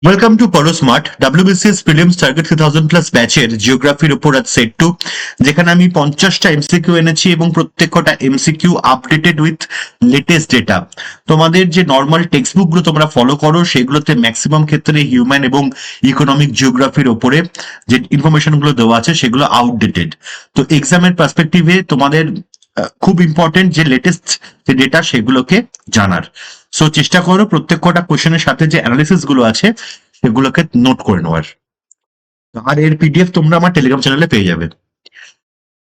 Welcome to পরোস্মার্ট WBCS prelims target 3000+ ব্যাচের জিওগ্রাফির উপর আজ সেট 2, যেখানে আমি 50টা এমসিকিউ এনেছি এবং প্রত্যেকটা MCQ updated with latest data. তোমাদের যে নর্মাল টেক্সট বুকগুলো তোমরা ফলো করো সেগুলোতে ম্যাক্সিমাম ক্ষেত্রে হিউম্যান এবং ইকোনমিক জিওগ্রাফির ওপরে যে ইনফরমেশনগুলো দেওয়া আছে সেগুলো আউটডেটেড। তো এক্সামের পার্সপেক্টিভে তোমাদের খুব ইম্পর্টেন্ট যে লেটেস্ট যে ডেটা সেগুলোকে জানার। সো চেষ্টা করো প্রত্যেক কটা কোশ্চেনের সাথে যে অ্যানালিসিস গুলো আছে সেগুলোকে নোট করে নেওয়ার। আর এর পিডিএফ তোমরা আমার টেলিগ্রাম চ্যানেলে পেয়ে যাবে।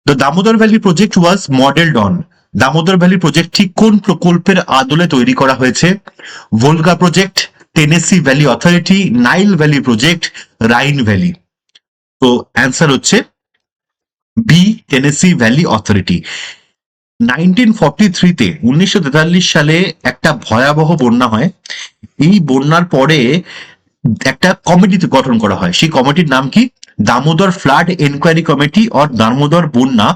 The Damodar valley project was modelled on. Damodar valley প্রজেক্টটি কোন প্রকল্পের আদলে তৈরি করা হয়েছে? Volga project, Tennessee valley authority, Nile valley project, Rhine valley. তো অ্যান্সার হচ্ছে বি, টেনেসি ভ্যালি অথরিটি। 1943-তে 1943 সালে একটা ভয়াবহ বন্যা হয়। এই বন্যার পরে একটা কমিটি গঠন করা হয়। সেই কমিটির নাম কি? Damodar flood enquiry committee or Damodar বন্যা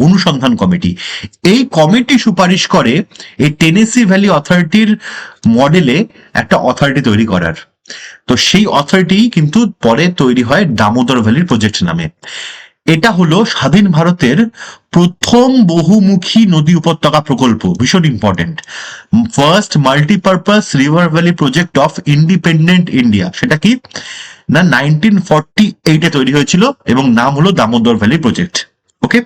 অনুসন্ধান কমিটি। এই কমিটি সুপারিশ করে এই টেনেসি ভ্যালি অথরিটির মডেলে একটা অথরিটি তৈরি করার। তো সেই অথরিটি কিন্তু পরে তৈরি হয় দামোদর ভ্যালির প্রজেক্ট নামে। এটা হলো স্বাধীন ভারতের প্রথম বহুমুখী নদী উপত্যকা প্রকল্প, ভীষণ important. First multipurpose river valley project of independent India. সেটা কি না 1948-এ তৈরি হয়েছিল এবং নাম হলো দামোদর ভ্যালি প্রজেক্ট। ওকে,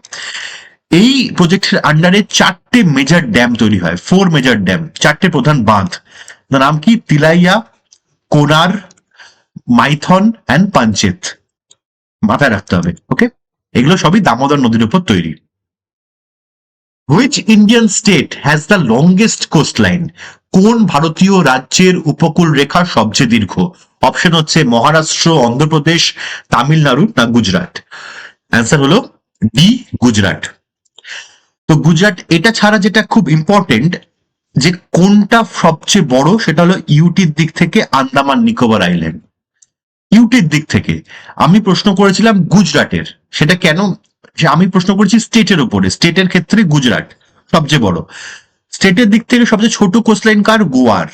এই প্রজেক্টের আন্ডারে 4টে মেজর ড্যাম তৈরি হয়, 4 মেজর ড্যাম, 4টে প্রধান বাঁধ। নাম কি? তিলাইয়া, কোনার, মাইথন অ্যান্ড পাঞ্চেত। মাথায় রাখতে হবে। ওকে, এগুলো সবই দামোদর নদীর উপর তৈরি। Which Indian state has the longest coastline? কোন ভারতীয় রাজ্যের উপকূল রেখা সবচেয়ে দীর্ঘ? অপশন হচ্ছে মহারাষ্ট্র, অন্ধ্রপ্রদেশ, তামিলনাড়ু না গুজরাট। অ্যান্সার হলো ডি, গুজরাট। তো গুজরাট। এটা ছাড়া যেটা খুব ইম্পর্টেন্ট যে কোনটা সবচেয়ে বড়, সেটা হলো ইউটির দিক থেকে আন্দামান নিকোবর আইল্যান্ড। ইউটির দিক থেকে আমি প্রশ্ন করেছিলাম গুজরাটের, সেটা কেন? আমি প্রশ্ন করেছি স্টেটের উপরে, স্টেটের ক্ষেত্রে গুজরাট সবচেয়ে বড়। স্টেটের দিক থেকে সবচেয়ে ছোট কোস্টলাইন কার? গোয়ার।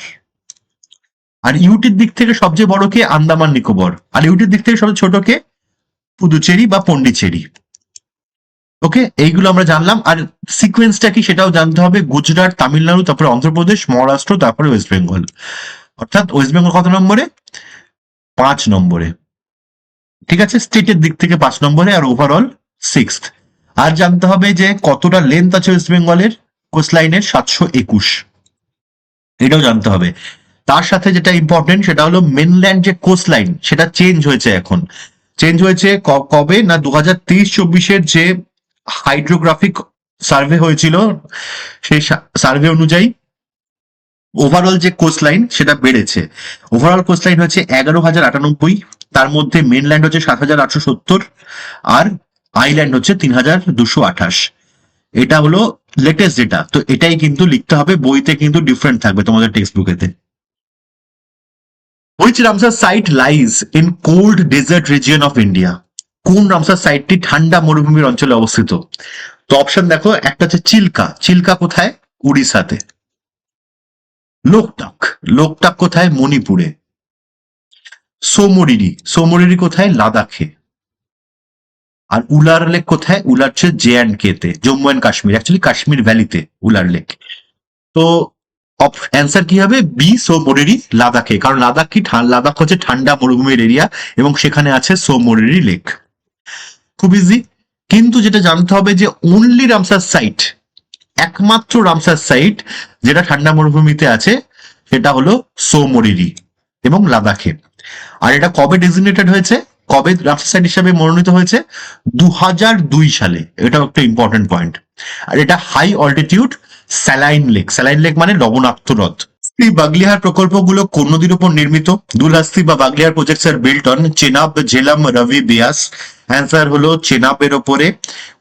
আর ইউটির দিক থেকে সবচেয়ে বড় কে? আন্দামান নিকোবর। আর ইউটির দিক থেকে সবচেয়ে ছোট কে? পুদুচেরি বা পন্ডিচেরি। ওকে, এইগুলো আমরা জানলাম। আর সিকোয়েন্সটা কি সেটাও জানতে হবে। গুজরাট, তামিলনাড়ু, তারপরে অন্ধ্রপ্রদেশ, মহারাষ্ট্র, তারপরে ওয়েস্ট বেঙ্গল। অর্থাৎ ওয়েস্ট বেঙ্গল কত নম্বরে? 5 নম্বরে। ঠিক আছে, স্টেটের দিক থেকে 5 নম্বরে আর ওভারঅল 6th। আর জানতে হবে যে কতটা লেন্থ আছে ওয়েস্ট বেঙ্গলের কোস্টলাইনের? 721। এটাও জানতে হবে। তার সাথে যেটা ইম্পর্টেন্ট সেটা হলো মেনল্যান্ড যে কোস্টলাইন সেটা চেঞ্জ হয়েছে। এখন চেঞ্জ হয়েছে কবে না 2023-24-এর যে হাইড্রোগ্রাফিক সার্ভে হয়েছিল সেই সার্ভে অনুযায়ী ওভারঅল যে কোস্টলাইন সেটা বেড়েছে। ওভারঅল কোস্টলাইন হচ্ছে 11,098, তার মধ্যে মেনল্যান্ড হচ্ছে 7,870 আর আইল্যান্ড হচ্ছে 3,228। এটা হলো লেটেস্ট ডেটা। তো এটাই কিন্তু লিখতে হবে, বইতে কিন্তু ডিফারেন্ট থাকবে তোমাদের টেক্সট বুকেতে। Which Ramsar site lies in cold desert region of India? কোন রামসার সাইটটি ঠান্ডা মরুভূমির অঞ্চলে অবস্থিত? তো অপশন দেখো, একটা হচ্ছে চিল্কা। চিল্কা কোথায়? উড়িষ্যাতে। লোকটাক। লোকটাক কোথায়? মণিপুরে। সোমরিরি। সোমরিরি কোথায়? লাদাখে। আর উলার লেক কোথায়? উলার হচ্ছে JNK তে, জম্মু অ্যান্ড কাশ্মীর, অ্যাকচুয়ালি কাশ্মীর ভ্যালিতে উলার লেক। তো অ্যান্সার কি হবে? বি, সোমরিরি, লাদাখে। কারণ লাদাখ কি? লাদাখ হচ্ছে ঠান্ডা মরুভূমির এরিয়া এবং সেখানে আছে সোমরিরি লেক। খুব ইজি। কিন্তু যেটা জানতে হবে যে অনলি রামসার সাইট, একমাত্র রামসার সাইট যেটা ঠান্ডা মরুভূমিতে আছে সেটা হলো সোমরিরি এবং লাদাখে। আর এটা কবে ডেজিগনেটেড হয়েছে, কবে রামসার সাইট হিসাবে মনোনীত হয়েছে? 2002 সালে। এটাও একটা ইম্পর্টেন্ট পয়েন্ট। আর এটা high altitude saline lake. Saline lake মানে লবণাক্ত হ্রদ। এই বাগলিহার প্রকল্পগুলো কোন নদীর উপর নির্মিত? দুলহাস্তি বা Baglihar projects are built on Chenab, Jhelum, Ravi, Beas. Answer হলো চেনাবের ওপরে।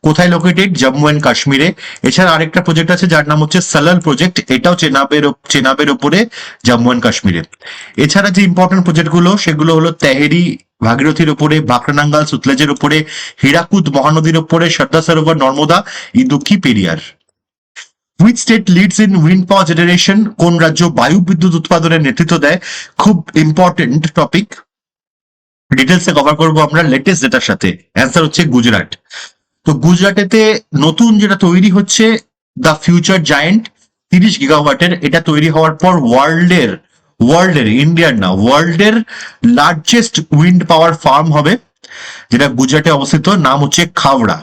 কোথায় লোকেটেড? জম্মু অ্যান্ড কাশ্মীরে। এছাড়া আরেকটা প্রজেক্ট আছে যার নাম হচ্ছে সালাল প্রজেক্ট, এটাও চেনাবের ওপরে, জম্মু অ্যান্ড কাশ্মীরে। এছাড়া যে ইম্পর্টেন্ট প্রজেক্টগুলো সেগুলো হলো তেহেরি ভাগীরথীর উপরে, বাকরানাঙ্গাল সুতলেজের উপরে, হীরাকুদ মহানদীর উপরে, Sardar Sarovar Narmada, Idukki Periyar. Which state leads in wind power generation? কোন রাজ্য বায়ু বিদ্যুৎ উৎপাদনের নেতৃত্ব দেয়? খুব ইম্পর্টেন্ট টপিক। ডিটেলসে কভার করবো আমরা লেটেস্ট ডেটার সাথে। অ্যান্সার হচ্ছে গুজরাট। তো গুজরাটেতে নতুন যেটা তৈরি হচ্ছে দ্য ফিউচার জায়েন্ট 30 গিগাওয়াটের, এটা তৈরি হওয়ার পর ওয়ার্ল্ডের ইন্ডিয়ার না, ওয়ার্ল্ডের লার্জেস্ট উইন্ড পাওয়ার ফার্ম হবে, যেটা গুজরাটে অবস্থিত, নাম হচ্ছে খাওড়া।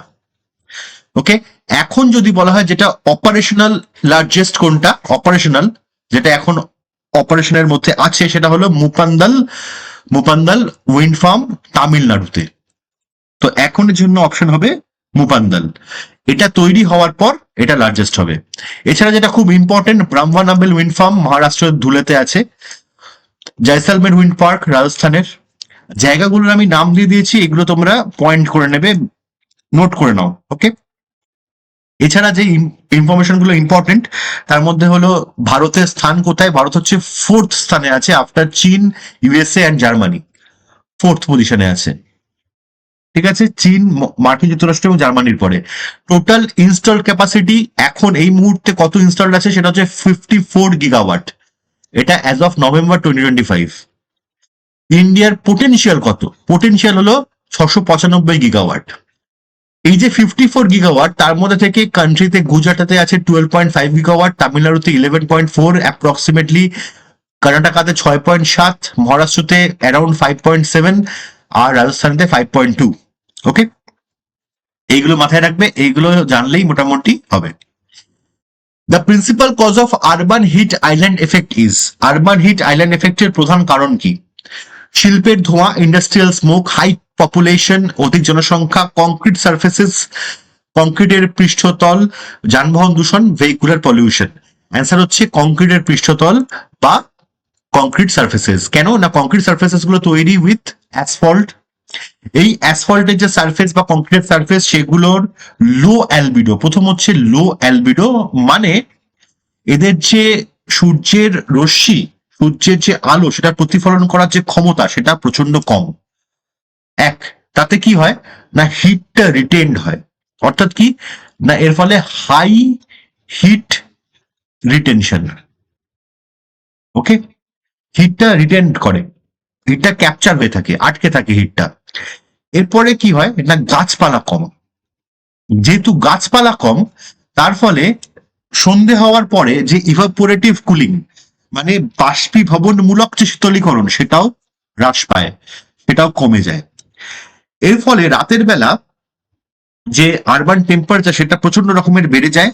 ওকে, এখন যদি বলা হয় যেটা অপারেশনাল লার্জেস্ট কোনটা, অপারেশনাল যেটা এখন অপারেশনের মধ্যে আছে সেটা হলো মুপান্দাল উইন্ড ফার্ম, তামিলনাড়ুতে। তো এখনের জন্য অপশন হবে মুপান্দাল। এটা তৈরি হওয়ার পর এটা লার্জেস্ট হবে। এছাড়া যেটা খুব ইম্পর্টেন্ট, ব্রাহ্মণাবেল উইন্ড ফার্ম মহারাষ্ট্রের ধুলেতে আছে, জয়সালমের উইন্ড পার্ক রাজস্থানের। জায়গাগুলোর আমি নাম দিয়ে দিয়েছি, এগুলো তোমরা পয়েন্ট করে নেবে, নোট করে নাও। ওকে, এছাড়া যে ইনফরমেশন গুলো ইম্পর্টেন্ট তার মধ্যে হলো ভারতের স্থান কোথায়। ভারত হচ্ছে 4th স্থানে আছে, আফটার চীন, ইউএসএ অ্যান্ড জার্মানি 4th পজিশনে আছে। ঠিক আছে, চীন, মার্কিন যুক্তরাষ্ট্র এবং জার্মানির পরে। টোটাল ইনস্টল ক্যাপাসিটি এখন এই মুহূর্তে কত ইনস্টলড আছে সেটা হচ্ছে 54 গিগাওয়াট। এটা অ্যাজ অফ নভেম্বর 2025। ইন্ডিয়ার পোটেনশিয়াল কত? পোটেনশিয়াল হলো 695 গিগাওয়াট। এই যে 54 গিগাওয়াট, তার মধ্যে থেকে কান্ট্রিতে গুজরাটে আছে 12.5 গিগাওয়াট, তামিলনাড়ুতে 11.4 অ্যাপ্রক্সিমেটলি, কর্ণাটকাতে 6.7, মহারাষ্ট্রতে অ্যারাউন্ড 5.7, আর রাজস্থানেতে 5.2। ওকে, এইগুলো মাথায় রাখবে, এইগুলো জানলেই মোটামুটি হবে। The principal cause of urban heat island effect is, urban heat island এফেক্টের প্রধান কারণ কি? শিল্পের ধোঁয়া, ইন্ডাস্ট্রিয়াল স্মোক, হাই পপুলেশন, অধিক জনসংখ্যা, কংক্রিট সার্ফেসেস, কংক্রিটের পৃষ্ঠতল, যানবাহন দূষণ, ভেহিকুলার পলিউশন। অ্যান্সার হচ্ছে কংক্রিটের পৃষ্ঠতল বা কংক্রিট সার্ফেসেস। কেন না, কংক্রিট সার্ফেসেস গুলো তৈরি উইথ অ্যাসফল্ট। এই অ্যাসফল্টের যে সার্ফেস বা কংক্রিট সার্ফেস সেগুলোর লো অ্যালবিডো, প্রথম হচ্ছে লো অ্যালবিডো, মানে এদের যে সূর্যের রশ্মি, সূর্যের যে আলো সেটা প্রতিফলন করার যে ক্ষমতা সেটা প্রচন্ড কম। এক, তাতে কি হয় না, হিটটা রিটেন্ড হয়। অর্থাৎ কি না, এর ফলে হাই হিট রিটেনশন। ওকে, হিটটা রিটেন্ড করে, হিটটা ক্যাপচার হয়ে থাকে, আটকে থাকে হিটটা। এরপরে কি হয় না, গাছপালা কম, যেহেতু গাছপালা কম তার ফলে সন্ধে হওয়ার পরে যে ইভাপোরেটিভ কুলিং, মানে বাষ্পীভবনমূলক যে শীতলীকরণ, সেটাও হ্রাস পায়, সেটাও কমে যায়। এর ফলে রাতের বেলা যে আরবান টেম্পারেচার সেটা প্রচন্ড রকমের বেড়ে যায়,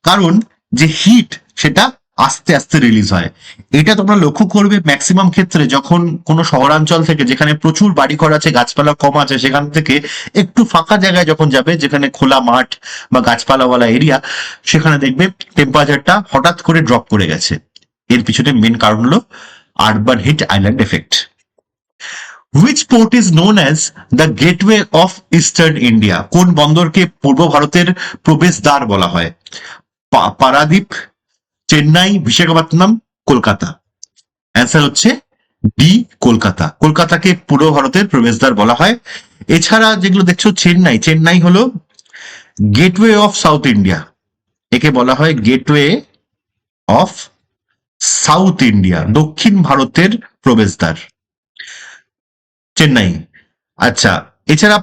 কারণ যে হিট সেটা আস্তে আস্তে রিলিজ হয়। এটা তোমরা লক্ষ্য করবে ম্যাক্সিমাম ক্ষেত্রে যখন কোনো শহরাঞ্চল থেকে, যেখানে প্রচুর বাড়িঘর আছে, গাছপালা কম আছে, সেখান থেকে একটু ফাঁকা জায়গায় যখন যাবে, যেখানে খোলা মাঠ বা গাছপালাওয়ালা এরিয়া, সেখানে দেখবে টেম্পারেচারটা হঠাৎ করে ড্রপ করে গেছে। এর পিছনে মেন কারণ হলো urban heat island effect. Which port is known as the gateway of eastern India? কোন বন্দরকে পূর্ব ভারতের প্রবেশদ্বার বলা হয়? পারাদীপ, চেন্নাই, বিশাখাপত্তনম, কলকাতা। অ্যান্সার হচ্ছে ডি, কলকাতা। কলকাতাকে পূর্ব ভারতের প্রবেশদ্বার বলা হয়। এছাড়া যেগুলো দেখছো, চেন্নাই হলো গেটওয়ে অফ সাউথ ইন্ডিয়া, একে বলা হয় গেটওয়ে অফ সাউথ ইন্ডিয়া, দক্ষিণ ভারতের প্রবেশদ্বার চেন্নাই। আচ্ছা, এছাড়া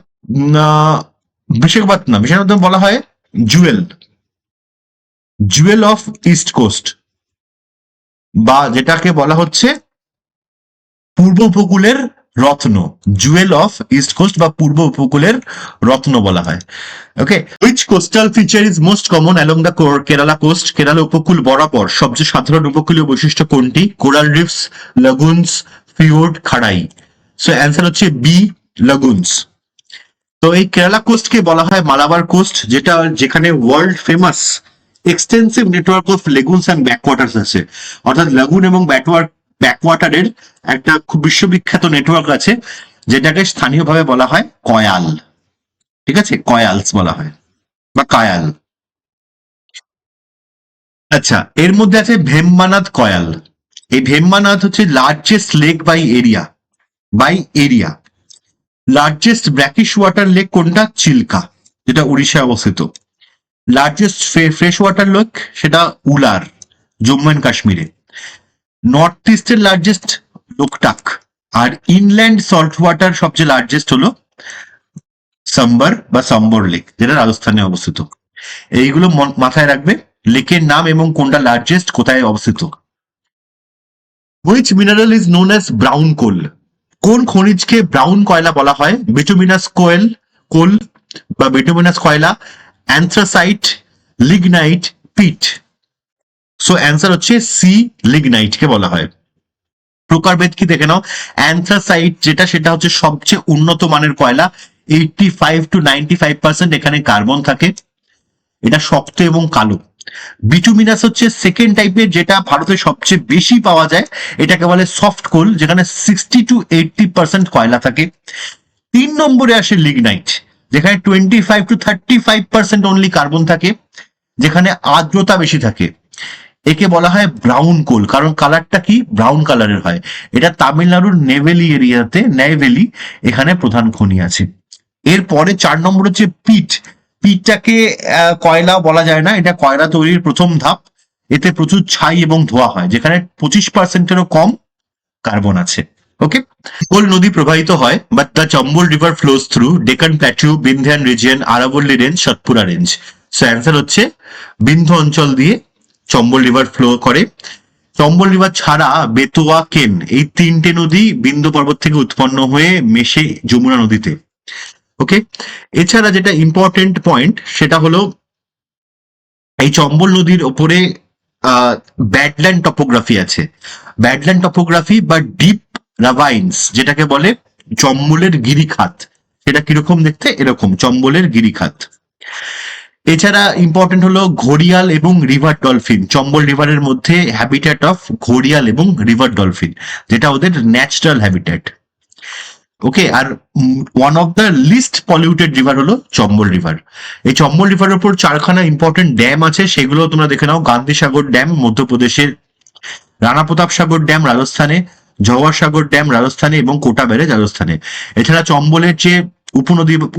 বিশাখাপত্তনম বলা হয় জুয়েল অফ ইস্ট কোস্ট, বা যেটাকে বলা হচ্ছে পূর্ব উপকূলের রত্ন, জুয়েল অফ ইস্ট কোস্ট বা পূর্ব উপকূলের রত্ন বলা হয়। Okay, which coastal feature is most common along the Kerala coast? Kerala উপকূল বরাবর সবচেয়ে সাধারণ উপকূলীয় বৈশিষ্ট্য কোনটি? কোরাল রিফস, লাগুনস, ফিওর্ড, খাড়াই। সো অ্যান্সার হচ্ছে বি, লাগুনস। তো এই কেরালা কোস্টকে বলা হয় মালাবার কোস্ট, যেখানে world famous extensive network of lagoons and backwaters আছে। অর্থাৎ লাগুন এবং ব্যাকওয়াটারের একটা খুব বিশ্ববিখ্যাত নেটওয়ার্ক আছে, যেটাকে স্থানীয়ভাবে বলা হয় কয়াল। ঠিক আছে, কয়ালস বলা হয় বা কায়াল। আচ্ছা, এর মধ্যে আছে ভেম্বানাদ কয়াল। এই ভেম্বানাদ হচ্ছে largest lake by area. Largest brackish water lake কোনটা? চিল্কা, যেটা উড়িষ্যায় অবস্থিত। লার্জেস্ট ফ্রেশ ওয়াটার লেক সেটা উলার, জম্মু অ্যান্ড কাশ্মীরে। নর্থ ইস্টের লার্জেস্ট লোকটাক, আর ইনল্যান্ড সল্ট ওয়াটার সবচেয়ে লার্জেস্ট হলো সাম্বার বা সাম্বর লেক, যেটা রাজস্থানে অবস্থিত। এইগুলো মাথায় রাখবে, লেকের নাম এবং কোনটা লার্জেস্ট, কোথায় অবস্থিত। Which mineral is known as brown coal? কোন খনিজকে ব্রাউন কয়লা বলা হয়? বিটুমিনাস কোল বা বিটুমিনাস কয়লা, অ্যান্থ্রাসাইট, লিগনাইট, পিট। সো অ্যান্সার হচ্ছে সি, লিগনাইট কে বলা হয়। প্রকারভেদ কি দেখে নাও। অ্যান্থ্রাসাইট যেটা, সেটা হচ্ছে সবচেয়ে উন্নত মানের কয়লা, 85 to 95% এখানে কার্বন থাকে, এটা শক্ত এবং কালো। বিটুমিনাস হচ্ছে সেকেন্ড টাইপের, যেটা ভারতে সবচেয়ে বেশি পাওয়া যায়, এটাকে বলে সফট কোল, যেখানে 60 to 80% কয়লা থাকে। 3 নম্বরে আসে লিগনাইট, যেখানে 25 to 35% অনলি কার্বন থাকে, যেখানে আর্দ্রতা বেশি থাকে। একে বলা হয় ব্রাউন কোল, কারণ কালারটা কি ব্রাউন কালারের হয়। এটা তামিলনাড়ুর নেভেলি এরিয়াতে, নেভেলি, এখানে প্রধান খনি আছে। এরপরে 4 নম্বর হচ্ছে পিট। পিটটাকে কয়লা বলা যায় না, এটা কয়লা তৈরির প্রথম ধাপ। এতে প্রচুর ছাই এবং ধোঁয়া হয়, যেখানে 25%-এরও কম কার্বন আছে। ওকে। কোল নদী প্রবাহিত হয়, but the Chambal river flows through Deccan plateau, Vindhyan region, আরাবল্লী range, Satpura range. So answer হচ্ছে বিন্ধ্য অঞ্চল দিয়ে চম্বল রিভার ফ্লো করে। চম্বল রিভার ছাড়া বেতোয়া, কেন, এই 3টে নদী বিন্ধ্য পর্বত থেকে উৎপন্ন হয়ে মেশে যমুনা নদীতে। ওকে। এছাড়া যেটা ইম্পর্টেন্ট পয়েন্ট, সেটা হলো এই চম্বল নদীর ওপরে ব্যাডল্যান্ড টপোগ্রাফি আছে। ব্যাডল্যান্ড টপোগ্রাফি বা ডিপ রাভাইন্স, যেটাকে বলে চম্বলের গিরিখাত। সেটা কিরকম দেখতে, এরকম চম্বলের গিরিখাত। এছাড়া ইম্পর্টেন্ট হলো ঘড়িয়াল এবং রিভার ডলফিন। চম্বল রিভারের মধ্যে হ্যাবিটেট অফ ঘড়িয়াল এবং রিভার ডলফিন, যেটা ওদের ন্যাচারাল হ্যাবিটেট। ওকে। আর one of the least polluted river হলো চম্বল রিভার। এই চম্বল রিভারের উপর 4খানা ইম্পর্টেন্ট ড্যাম আছে, সেগুলো তোমরা দেখে নাও। গান্ধী সাগর ড্যাম মধ্যপ্রদেশের, রানা প্রতাপ সাগর ড্যাম রাজস্থানে, জওয়ার সাগর ড্যাম রাজস্থানে এবং কোটা ব্যারেজ রাজস্থানে। এছাড়া চম্বলের যে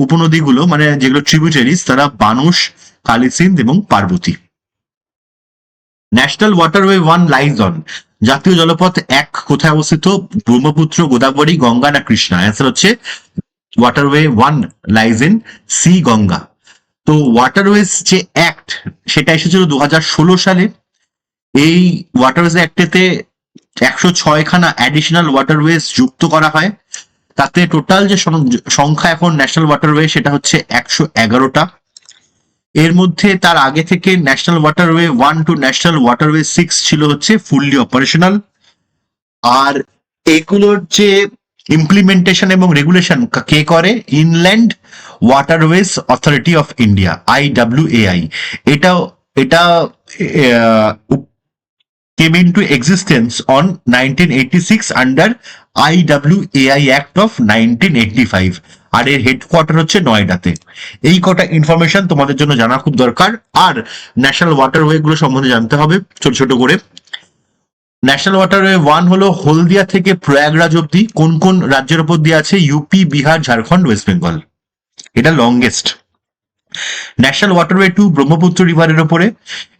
উপনদীগুলো, মানে যেগুলো ট্রিবিউটারিজ, তারা বানুস, কালিসিন্ধ এবং Parvati. National waterway 1 lies on, জাতীয় জলপথ 1 কোথায় অবস্থিত? ব্রহ্মপুত্র, গোদাবরী, গঙ্গা না কৃষ্ণা? অ্যান্সার হচ্ছে waterway 1 lies in C, Ganga. তো ওয়াটারওয়েজ যে অ্যাক্ট, সেটা এসেছিল 2016 সালে। এই ওয়াটারওয়েজ অ্যাক্টেতে 106খানা অ্যাডিশনাল ওয়াটারওয়েজ যুক্ত করা হয়। তাতে টোটাল যে সংখ্যা এখন ন্যাশনাল ওয়াটারওয়ে, সেটা হচ্ছে 111টা। এর মধ্যে তার আগে থেকে national waterway 1 to national waterway 6 ছিল হচ্ছে ফুললি অপারেশনাল। আর এগুলোর যে ইমপ্লিমেন্টেশন এবং রেগুলেশন কে করে? Inland waterways authority of India, IWAI। এটা came into existence on 1986 under IWAI Act of 1985। আর এর হেডকোয়ার্টার হচ্ছে নয়ডাতে। এই কটা ইনফরমেশন তোমাদের জন্য জানা খুব দরকার। আর ন্যাশনাল ওয়াটারওয়ে গুলো সম্বন্ধে জানতে হবে ছোট ছোট করে। ন্যাশনাল ওয়াটারওয়ে 1 হলো হলদিয়া থেকে প্রয়াগরাজ অব্দি। কোন কোন রাজ্যের উপর দিয়ে আছে? UP, Bihar, Jharkhand, West Bengal. এটা লংগেস্ট। ন্যাশনাল ওয়াটারওয়ে 2 ব্রহ্মপুত্র রিভারের উপরে,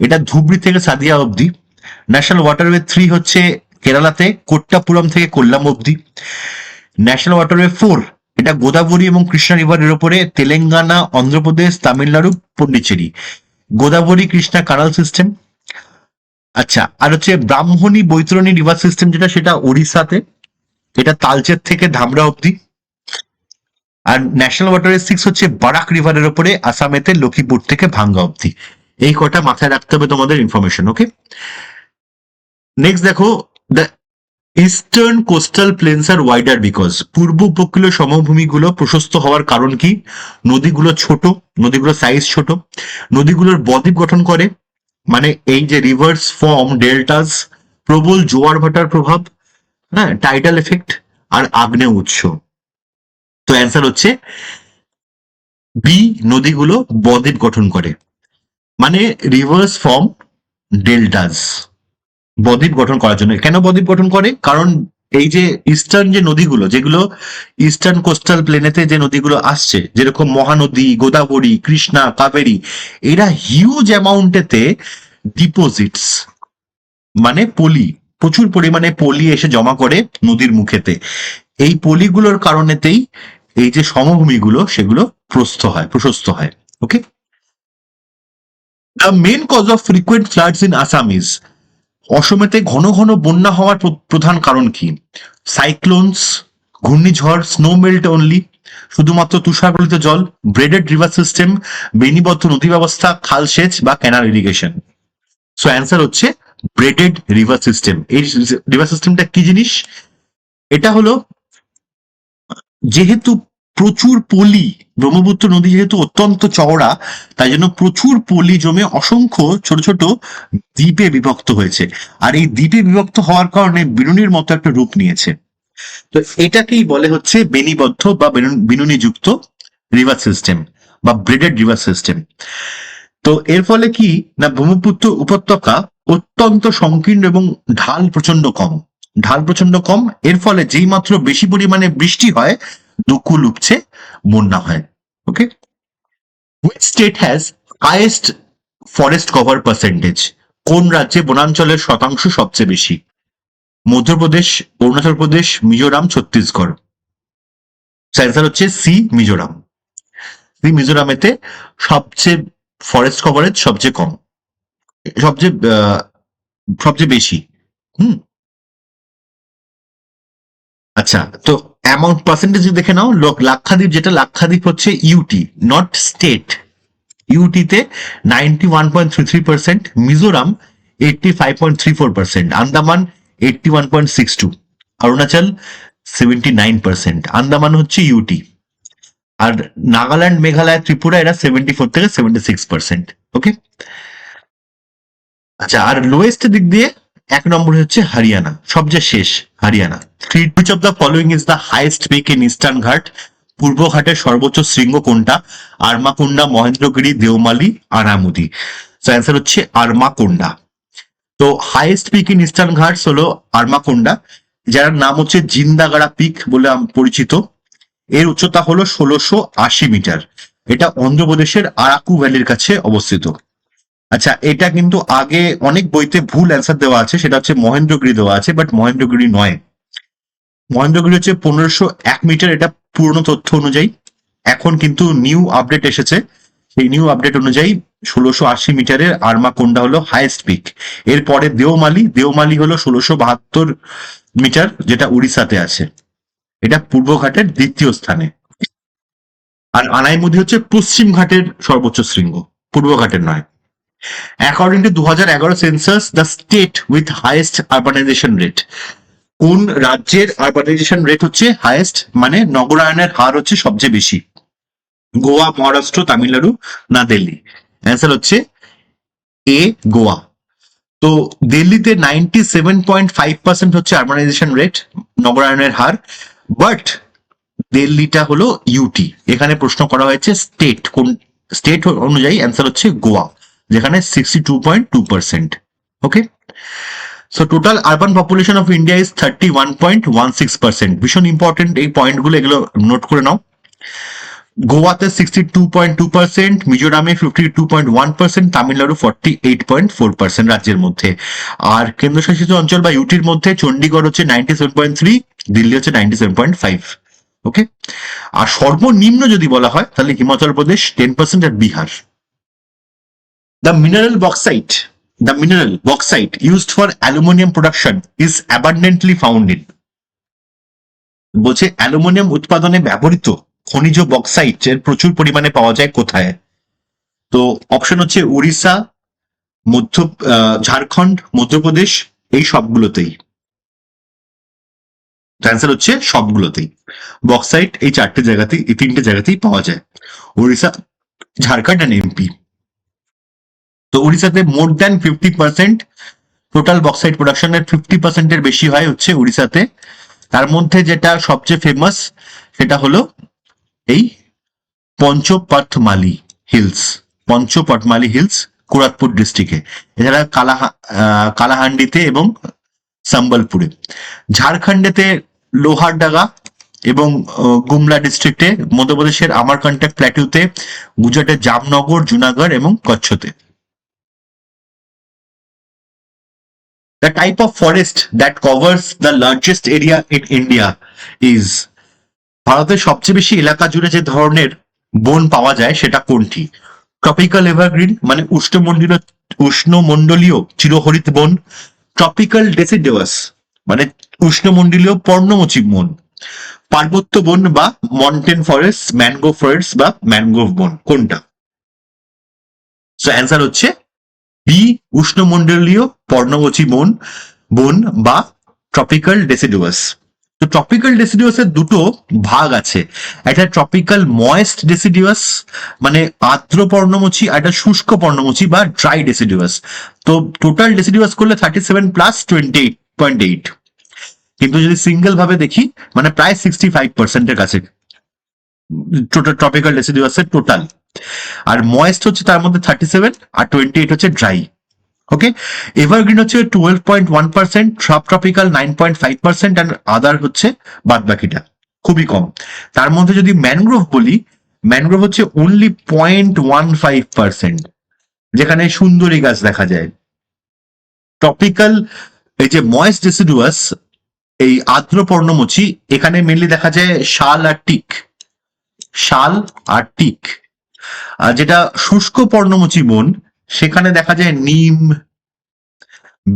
এটা ধুবড়ি থেকে সাদিয়া অব্দি। ন্যাশনাল ওয়াটারওয়ে 3 হচ্ছে কেরালাতে, কোট্টাপুরম থেকে কোল্লাম অব্দি। ন্যাশনাল ওয়াটারওয়ে 4, এটা গোদাবরী এবং কৃষ্ণা রিভারের উপরে, তেলেঙ্গানা, অন্ধ্রপ্রদেশ, তামিলনাড়ু, পন্ডিচেরি। Godavari Krishna canal system. আচ্ছা, আর হচ্ছে ব্রাহ্মণী বৈতরণী রিভার সিস্টেম, যেটা সেটা ওড়িশাতে, এটা তালচের থেকে ধামরা অব্দি। আর ন্যাশনাল ওয়াটারওয়ে 6 হচ্ছে বারাক রিভারের উপরে, আসামেতে লক্ষীপুর থেকে ভাঙ্গা অব্দি। এই কটা মাথায় রাখতে হবে তোমাদের ইনফরমেশন। ওকে। নেক্সট দেখো, the eastern coastal plains are wider because. পূর্ব উপকূলীয় সমভূমিগুলো প্রশস্ত হওয়ার কারণ কি? নদীগুলো ছোট, নদীগুলোর সাইজ ছোট, নদীগুলোর বদ্বীপ গঠন করে, মানে এই যে রিভার্স ফর্ম ডেল্টাস, প্রবল জোয়ার ভাটার প্রভাব, হ্যাঁ, টাইডাল এফেক্ট, আর আগ্নেয় উৎস। তো অ্যান্সার হচ্ছে বি, নদীগুলো বদ্বীপ গঠন করে, মানে রিভার্স ফর্ম ডেল্টাস, বদ্বীপ গঠন করার জন্য। কেন বদ্বীপ গঠন করে? কারণ এই যে ইস্টার্ন যে নদীগুলো, যেগুলো ইস্টার্ন কোস্টাল প্লেনেতে যে নদীগুলো আসছে, যেরকম মহানদী, গোদাবরী, কৃষ্ণা, কাবেরী, এরা হিউজ অ্যামাউন্টেতে ডিপোজিটস, মানে পলি, প্রচুর পরিমাণে পলি এসে জমা করে নদীর মুখেতে। এই পলিগুলোর কারণেতেই এই যে সমভূমিগুলো সেগুলো প্রশস্ত হয়। Okay, the main cause of frequent floods in Assam is, অসমেতে ঘন ঘন বন্যা হওয়ার প্রধান কারণ কি? সাইক্লোনস, ঘূর্ণিঝড়, স্নো মেল্ট অনলি, শুধুমাত্র তুষারগলিত জল, ব্রেডেড রিভার সিস্টেম, বেনিবদ্ধ নদী ব্যবস্থা, খাল সেচ বা ক্যানাল ইরিগেশন। সো অ্যান্সার হচ্ছে ব্রেডেড রিভার সিস্টেম। এই রিভার সিস্টেমটা কি জিনিস? এটা হলো, যেহেতু প্রচুর পলি, ব্রহ্মপুত্র নদী যেহেতু অত্যন্ত চওড়া, তাই জন্য প্রচুর পলি জমে অসংখ্য ছোট ছোট দ্বীপে বিভক্ত হয়েছে। আর এই দ্বীপে বিভক্ত হওয়ার কারণে বিনুনির মতো একটা রূপ নিয়েছে। তো এটাকেই বলে হচ্ছে বেনিবদ্ধ বা বিনুনিযুক্ত রিভার সিস্টেম বা ব্রেডেড রিভার সিস্টেম। তো এর ফলে কি না, ব্রহ্মপুত্র উপত্যকা অত্যন্ত সংকীর্ণ এবং ঢাল প্রচন্ড কম। এর ফলে যেই মাত্র বেশি পরিমাণে বৃষ্টি হয়, দকুল উপছে, বন্যা হয়। Okay, which state has highest forest cover percentage? কোন রাজ্যে বনাঞ্চলের শতাংশ সবচেয়ে বেশি? মধ্যপ্রদেশ, অরুণাচল প্রদেশ, মিজোরাম, ছত্তিশগড়। অ্যান্সার হচ্ছে সি, মিজোরাম। মিজোরামেতে সবচেয়ে ফরেস্ট কভারেজ সবচেয়ে কম, সবচেয়ে বেশি। হুম, আচ্ছা, তো অ্যামাউন্ট পার্সেন্টেজ দেখে নাও। লাক্ষাদ্বীপ, যেটা লাক্ষাদ্বীপ হচ্ছে ইউটি, নট স্টেট। ইউটিতে 91.33%, মিজোরাম 85.34%, আন্দামান 81.62, অরুণাচল 79%। আন্দামান হচ্ছে ইউটি। আর নাগাল্যান্ড, মেঘালয়, ত্রিপুরা এরা 74 থেকে 76%। ওকে, আচ্ছা, আর লোয়েস্ট দিক দিয়ে 1 নম্বর হচ্ছে হরিয়ানা, সবচেয়ে শেষ Haryana. Which of the following is the highest peak in eastern ঘাট? পূর্ব ঘাটের সর্বোচ্চ শৃঙ্গ কোনটা? আরমাকোন্ডা, মহেন্দ্রগিরি, দেওমালি, আরামুদি। তো অ্যান্সার হচ্ছে আরমাকোন্ডা। তো highest peak in eastern Ghats হলো আরমাকোন্ডা, যার নাম হচ্ছে জিন্দাগাড়া পিক বলে পরিচিত। এর উচ্চতা হলো 1680 মিটার। এটা অন্ধ্রপ্রদেশের আরাকু ভ্যালির কাছে অবস্থিত। আচ্ছা, এটা কিন্তু আগে অনেক বইতে ভুল অ্যান্সার দেওয়া আছে, সেটা হচ্ছে মহেন্দ্রগিরি দেওয়া আছে, বাট মহেন্দ্রগিরি নয়। মহেন্দ্রগিরি হচ্ছে 1501 মিটার, এটা পুরনো তথ্য অনুযায়ী। এখন কিন্তু নিউ আপডেট এসেছে, সেই নিউ আপডেট অনুযায়ী 1680 মিটারের আরমাকোন্ডা হলো হাইয়েস্ট পিক। এরপরে দেওমালি হলো 1672 মিটার, যেটা উড়িষ্যাতে আছে। এটা পূর্ব ঘাটের দ্বিতীয় স্থানে। আর আনাইমুদি হচ্ছে পশ্চিম ঘাটের সর্বোচ্চ শৃঙ্গ, পূর্ব ঘাটের নয়। According to 2011 census, the state with highest urbanisation rate, কোন রাজ্যের আরবানাইজেশন রেট হচ্ছে হাইয়েস্ট, মানে নগরায়নের হার হচ্ছে সবচেয়ে বেশি? গোয়া, মহারাষ্ট্র, তামিলনাড়ু না দিল্লি? অ্যান্সার হচ্ছে এ, গোয়া। তো দিল্লিতে 97.5% হচ্ছে আরবানাইজেশন রেট, নগরায়নের হার। বাট দিল্লিটা হলো ইউটি। এখানে প্রশ্ন করা হয়েছে স্টেট, কোন স্টেট অনুযায়ী? অ্যান্সার হচ্ছে গোয়া, যেখানে 62.2%। Okay, so total urban population of India is 31.16%। ভীষণ ইম্পর্টেন্ট এই পয়েন্টগুলো, এগুলো নোট করে নাও। গোয়াতে 62.2%, মিজোরামে 52.1%, তামিলনাড়ু 48.4% রাজ্যের মধ্যে। আর কেন্দ্রশাসিত অঞ্চল বা ইউটির মধ্যে চণ্ডীগড় হচ্ছে 97.3, দিল্লি হচ্ছে 97.5। ওকে, আর সর্বনিম্ন যদি বলা হয় তাহলে হিমাচল প্রদেশ 10% আর Bihar. The mineral bauxite used for aluminium production is abundantly found in, বলছে অ্যালুমিনিয়াম উৎপাদনে ব্যবহৃত খনিজ বক্সাইট এর প্রচুর পরিমাণে পাওয়া যায় কোথায়? তো অপশন হচ্ছে উড়িষ্যা, ঝাড়খণ্ড, মধ্যপ্রদেশ, এই সবগুলোতেই। অ্যান্সার হচ্ছে সবগুলোতেই। বক্সাইট এই তিনটে জায়গাতেই পাওয়া যায়, উড়িষ্যা, ঝাড়খণ্ড আর এমপি। তো উড়িষ্যাতে মোর দ্যান 50%, টোটাল বক্সাইট প্রোডাকশনের 50% এর বেশি হয় হচ্ছে উড়িষ্যাতে। তার মধ্যে যেটা সবচেয়ে ফেমাস সেটা হলো এই পঞ্চপটমালি হিলস, কোরাতপুর ডিস্ট্রিক্টে। এছাড়া কালাহান্ডিতে এবং সম্বলপুরে। ঝাড়খণ্ডেতে লোহারডাগা এবং গুমলা ডিস্ট্রিক্টে, মধ্যপ্রদেশের আমারকন্টক প্ল্যাটিউতে, গুজরাটের জামনগর, জুনাগড় এবং কচ্ছতে। The type of forest that covers the largest area in India is, ভারতের সবচেয়ে বেশি এলাকা জুড়ে যে ধরনের বন পাওয়া যায় সেটা কোনটি? ট্রপিক্যাল এভারগ্রিন মানে উষ্ণমণ্ডলীয় চিরহরিত বন, ট্রপিক্যাল ডেসিডুয়াস মানে উষ্ণমণ্ডলীয় পর্ণমোচী বন, পার্বত্য বন বা মন্টেন ফরেস্ট, ম্যানগ্রোভ ফরেস্ট বা ম্যানগ্রোভ বন, কোনটা? সো অ্যান্সার হচ্ছে বি, উষ্ণমণ্ডলীয় পর্ণমোচী বন বন বা ট্রপিক্যাল ডেসিডুয়াস। তো ট্রপিক্যাল ডেসিডুয়াস এর দুটো ভাগ আছে, একটা ট্রপিক্যাল ময়েস্ট ডেসিডুয়াস মানে আর্দ্র পর্ণমোচী, আর একটা শুষ্ক পর্ণমোচী বা ড্রাই ডেসিডুয়াস। তো টোটাল ডেসিডুয়াস করলে 37 প্লাস 28.8, কিন্তু যদি সিঙ্গেল ভাবে দেখি মানে প্রায় 65%-এর কাছে টোটাল ট্রপিক্যাল ডেসিডুয়াস এর টোটাল। আর ময়েস্ট হচ্ছে তার মধ্যে 37 আর 28 হচ্ছে ড্রাই। ওকে, এভারগ্রিন হচ্ছে 12.1%, সাব ট্রপিক্যাল 9.5%, আর আদার হচ্ছে বাদ বাকিটা খুবই কম। তার মধ্যে যদি ম্যানগ্রোভ বলি, ম্যানগ্রোভ হচ্ছে অনলি 0.15%, যেখানে সুন্দরী গাছ দেখা যায়। ট্রপিক্যাল এই যে ময়েস্ট ডেসিডুয়াস এই আর্দ্র পর্ণমোচী, এখানে মেনলি দেখা যায় শাল আর টিক, শাল আর টিক। আর যেটা শুষ্ক পর্ণমোচী বন সেখানে দেখা যায় নিম,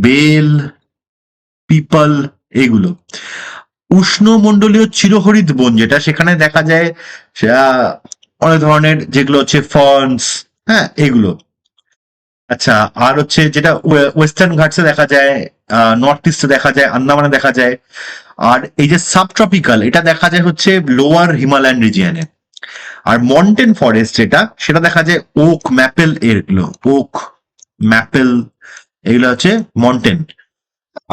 বেল, পিপল, এগুলো। উষ্ণমণ্ডলীয় চিরহরিত বন যেটা, সেখানে দেখা যায় অনেক ধরনের যেগুলো হচ্ছে ফর্নস, হ্যাঁ এগুলো। আচ্ছা, আর হচ্ছে যেটা ওয়েস্টার্ন ঘাটসে দেখা যায়, নর্থ ইস্টে দেখা যায়, আন্দামানে দেখা যায়। আর এই যে সাবট্রপিক্যাল এটা দেখা যায় হচ্ছে লোয়ার হিমালয়ান রিজিয়নে। আর মন্টেন ফরেস্ট যেটা, সেটা দেখা যায় ওক, ম্যাপেল, এগুলো ওক, ম্যাপেল, এগুলো হচ্ছে মন্টেন।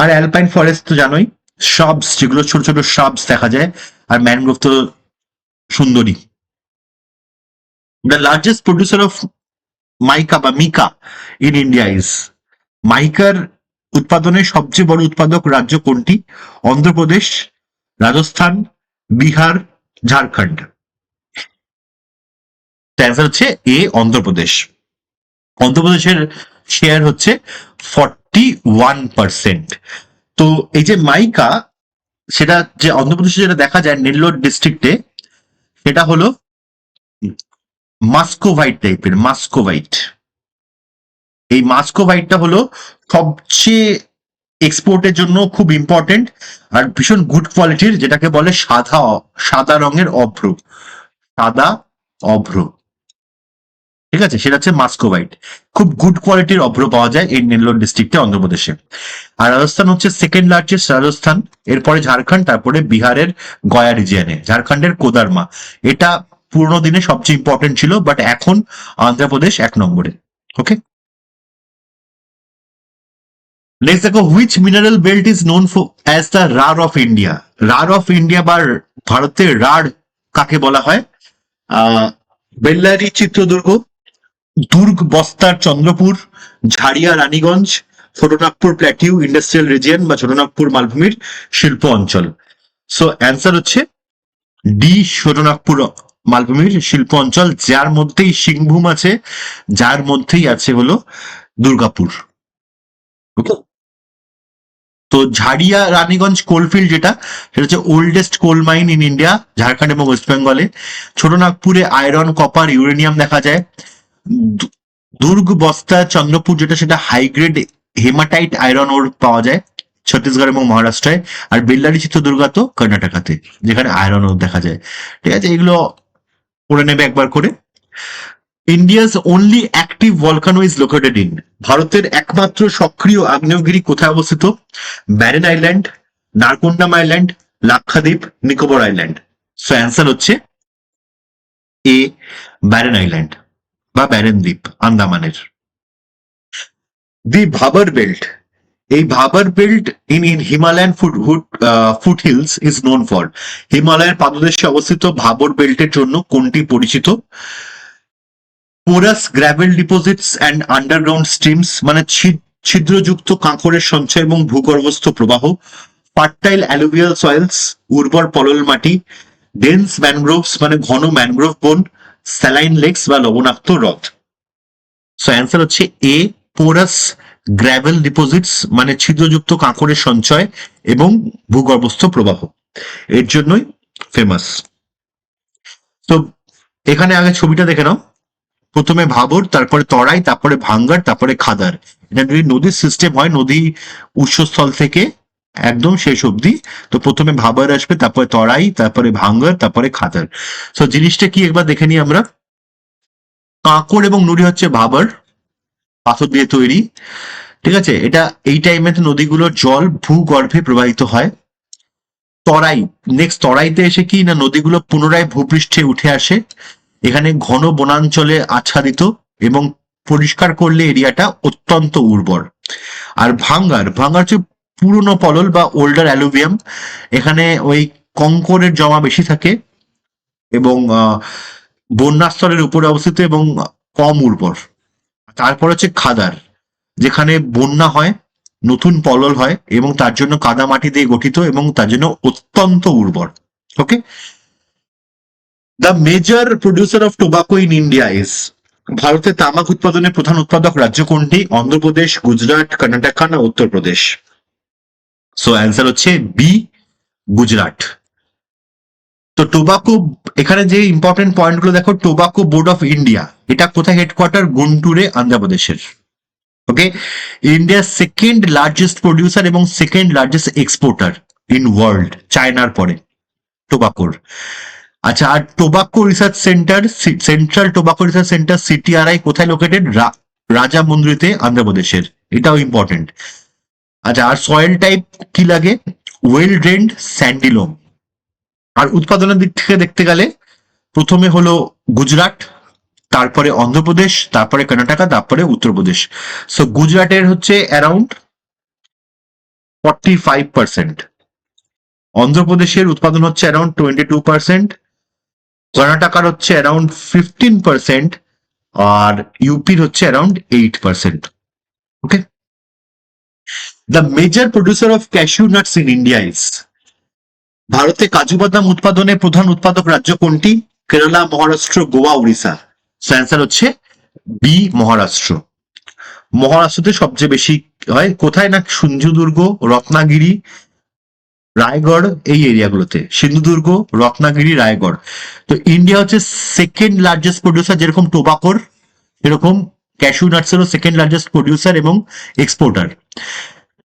আর অ্যালপাইন ফরেস্ট তো জানোই, শ্রাবস, যেগুলো ছোট ছোট শ্রাবস দেখা যায়। আর ম্যানগ্রোভ তো সুন্দরী। দ্য লার্জেস্ট প্রডিউসার অফ মাইকা বা মিকা ইন ইন্ডিয়া ইজ, মাইকার উৎপাদনের সবচেয়ে বড় উৎপাদক রাজ্য কোনটি? অন্ধ্রপ্রদেশ, রাজস্থান, বিহার, ঝাড়খণ্ড। অ্যান্সার হচ্ছে এ, অন্ধ্রপ্রদেশ। অন্ধ্রপ্রদেশের শেয়ার হচ্ছে 41%। তো এই যে মাইকা, সেটা যে অন্ধ্রপ্রদেশে যেটা দেখা যায় নেল্লোর ডিস্ট্রিক্টে, সেটা হলো মাস্কোভাইট টাইপের, মাস্কোভাইট। এই মাস্কোভাইটটা হলো সবচেয়ে এক্সপোর্টের জন্য খুব ইম্পর্টেন্ট আর ভীষণ গুড কোয়ালিটির, যেটাকে বলে সাদা, সাদা রঙের অভ্র, সাদা অভ্র। ঠিক আছে, সেটা হচ্ছে মাস্কোভাইট। খুব গুড কোয়ালিটির অভ্র পাওয়া যায় এই নেল্লোর ডিস্ট্রিক্টে, অন্ধ্রপ্রদেশে। আর রাজস্থান হচ্ছে সেকেন্ড লার্জেস্ট, রাজস্থান, এরপরে ঝাড়খণ্ড, তারপরে বিহারের গয়া রিজিয়নে, ঝাড়খণ্ডের কোদারমা। এটা পুরোনো দিনে সবচেয়ে ইম্পর্টেন্ট ছিল, বাট এখন অন্ধ্রপ্রদেশ 1 নম্বরে। ওকে, নেক্সট দেখো, which mineral belt is known for as the Ruhr of India? Ruhr of India বা ভারতের রার কাকে বলা হয়? বেল্লারি চিত্রদুর্গ, দুর্গ বস্তার Chandrapur, Jharia Raniganj, Chotanagpur plateau industrial region বা ছোটনাগপুর মালভূমির শিল্প অঞ্চল। সো অ্যান্সার হচ্ছে ডি, ছোটনাগপুর মালভূমির শিল্প অঞ্চল, যার মধ্যেই সিংভূম আছে, যার মধ্যেই আছে হলো দুর্গাপুর। ওকে, তো ঝাড়িয়া রানীগঞ্জ কোলফিল্ড যেটা, সেটা হচ্ছে oldest coal mine in India, Jharkhand এবং ওয়েস্ট বেঙ্গলে। ছোটনাগপুরে আয়রন, কপার, ইউরেনিয়াম দেখা যায়। দুর্গ বস্তা চন্দ্রপুর যেটা, সেটা হাইগ্রেড হেমাটাইট আয়রন ওর পাওয়া যায় ছত্তিশগড় এবং মহারাষ্ট্রায়। আর বেল্লারি চিত্রদুর্গা তো কর্ণাটকাতে, যেখানে আয়রন ওর দেখা যায়। ঠিক আছে, এগুলো পড়ে নেবে একবার করে। India's only active volcano is located in, ভারতের একমাত্র সক্রিয় আগ্নেয়গিরি কোথায় অবস্থিত? Barren island, Narcondam island, Lakshadweep, Nicobar island. So answer হচ্ছে এ, ব্যারেন আইল্যান্ড বা ব্যারেন দ্বীপ, আন্দামানের। দি ভাবার বেল্ট, এই Bhabar belt in Himalayan foothills is known for, হিমালয়ের পাদদেশে অবস্থিত ভাবর বেল্টের জন্য কোনটি পরিচিত? Porous gravel deposits and underground streams মানে ছিদ্রযুক্ত কাঁকড়ের সঞ্চয় এবং ভূগর্ভস্থ প্রবাহ, ফার্টাইল অ্যালুভিয়াল সয়েলস উর্বর পলল মাটি, ডেন্স ম্যানগ্রোভস মানে ঘন ম্যানগ্রোভ বন, স্যালাইন লেকস বা লবণাক্ত হ্রদ। সো অ্যান্সার হচ্ছে এ, পোরাস গ্র্যাভেল ডিপোজিটস মানে ছিদ্রযুক্ত কাঁকড়ের সঞ্চয় এবং ভূগর্ভস্থ প্রবাহ, এর জন্যই ফেমাস। তো এখানে আগে ছবিটা দেখে নাও। প্রথমে ভাবর, তারপরে তরাই, তারপরে ভাঙ্গার, তারপরে খাদার। এটা যদি নদীর সিস্টেম হয়, নদী উৎসস্থল থেকে একদম শেষ অবধি, তো প্রথমে ভাবার আসবে, তারপরে তরাই, তারপরে ভাঙ্গার, তারপরে খাদার। তো জিনিসটা কি একবার দেখে নিই আমরা। কাঁকড় এবং নুড়ি হচ্ছে ভাবার, পাথর দিয়ে তৈরি। ঠিক আছে, এটা এই টাইমে নদীগুলোর জল ভূগর্ভে প্রবাহিত হয়। তরাই, নেক্সট তরাইতে এসে কি না নদীগুলো পুনরায় ভূপৃষ্ঠে উঠে আসে। এখানে ঘন বনাঞ্চলে আচ্ছাদিত এবং পরিষ্কার করলে এরিয়াটা অত্যন্ত উর্বর। আর ভাঙ্গার, ভাঙ্গার হচ্ছে পুরনো পলল বা ওল্ডার অ্যালুভিয়াম। এখানে ওই কঙ্করের জমা বেশি থাকে এবং বন্যাস্তরের উপরে অবস্থিত এবং কম উর্বর। তারপর হচ্ছে খাদার, যেখানে বন্যা হয়, নতুন পলল হয় এবং তার জন্য কাদা মাটি দিয়ে গঠিত এবং তার জন্য অত্যন্ত উর্বর। Okay, the major producer of tobacco in India is, ভারতে তামাক উৎপাদনের প্রধান উৎপাদক রাজ্য কোনটি? অন্ধ্রপ্রদেশ, গুজরাট, কর্ণাটক না উত্তরপ্রদেশ? সো অ্যান্সার হচ্ছে বি, গুজরাট। তো টোবাকো, এখানে যে ইম্পর্টেন্ট পয়েন্ট গুলো দেখো, টোবাকো বোর্ড অফ ইন্ডিয়া, এটা কোথায় হেডকোয়ার্টার? গুন্টুরে, অন্ধ্রপ্রদেশের। ওকে, ইন্ডিয়ার সেকেন্ড লার্জেস্ট প্রডিউসার এবং second largest exporter in world, চায়নার পরে টোবাকোর। আচ্ছা, আর tobacco research centre, central tobacco research centre CTRI কোথায় লোকেটেড? রাজামুন্দ্রিতে, অন্ধ্রপ্রদেশের। এটাও ইম্পর্টেন্ট। আচ্ছা, আর সয়েল টাইপ কি লাগে? Well drained স্যান্ডিলোম। আর উৎপাদনের দিক থেকে দেখতে গেলে প্রথমে হলো গুজরাট, তারপরে অন্ধ্রপ্রদেশ, তারপরে কর্ণাটক, তারপরে উত্তরপ্রদেশ। সো গুজরাটের হচ্ছে অ্যারাউন্ড 45%, অন্ধ্রপ্রদেশের উৎপাদন হচ্ছে অ্যারাউন্ড 22%, কর্ণাটকার হচ্ছে অ্যারাউন্ড 15%, আর ইউপির হচ্ছে around 8%। Okay, the major producer of cashew nuts in India is, ভারতে কাজু বাদাম উৎপাদনে প্রধান উৎপাদক রাজ্য কোনটি? কেরালা, মহারাষ্ট্র, গোয়া, উড়িষ্যা? অ্যান্সার হচ্ছে বি, মহারাষ্ট্র। মহারাষ্ট্রতে সবচেয়ে বেশি হয়। কোথায় না সিন্ধুদুর্গ, রত্নাগিরি, রায়গড়, এই এরিয়াগুলোতে। সিন্ধুদুর্গ, রত্নাগিরি, রায়গড়। তো ইন্ডিয়া হচ্ছে সেকেন্ড লার্জেস্ট প্রডিউসার, যেরকম টোবাকোর এরকম ক্যাশু নাটসেরও সেকেন্ড লার্জেস্ট প্রডিউসার এবং এক্সপোর্টার।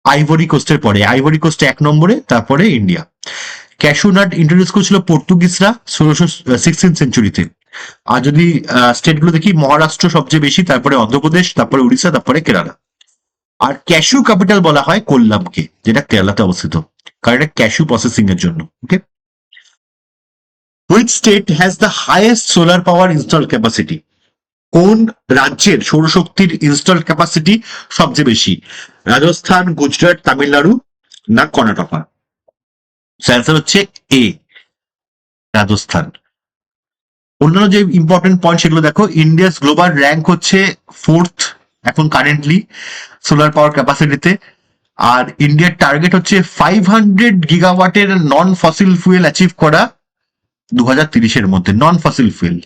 আইভরি কোস্টের পরে, আইভরি কোস্ট 1 নম্বরে, তারপরে ইন্ডিয়া। ক্যাশু নাট ইন্ট্রোডিউস করেছিল পর্তুগিজরা 1616 সেঞ্চুরিতে। আর যদি স্টেটগুলো দেখি, মহারাষ্ট্র সবচেয়ে বেশি, তারপরে অন্ধ্রপ্রদেশ, তারপরে উড়িষ্যা, তারপরে কেরালা। আর ক্যাশু ক্যাপিটাল বলা হয় কোল্লামকে, যেটা কেরালাতে অবস্থিত, কারণ এটা ক্যাশু প্রসেসিং এর জন্য। Okay, which state has the highest solar power install capacity? কোন রাজ্যের সৌরশক্তির ইনস্টল ক্যাপাসিটি সবচেয়ে বেশি? রাজস্থান, গুজরাট, তামিলনাড়ু না কর্ণাটক? অ্যান্সার হচ্ছে এ, রাজস্থান। অন্যান্য যে ইম্পর্টেন্ট পয়েন্ট সেগুলো দেখো। ইন্ডিয়াস গ্লোবাল র্যাঙ্ক হচ্ছে 4th এখন কারেন্টলি সোলার পাওয়ার ক্যাপাসিটিতে। আর ইন্ডিয়ার টার্গেট হচ্ছে 500 গিগাওয়াটের নন ফসিল ফুয়েল অ্যাচিভ করা 2030-এর মধ্যে, নন ফসিল ফুয়েল।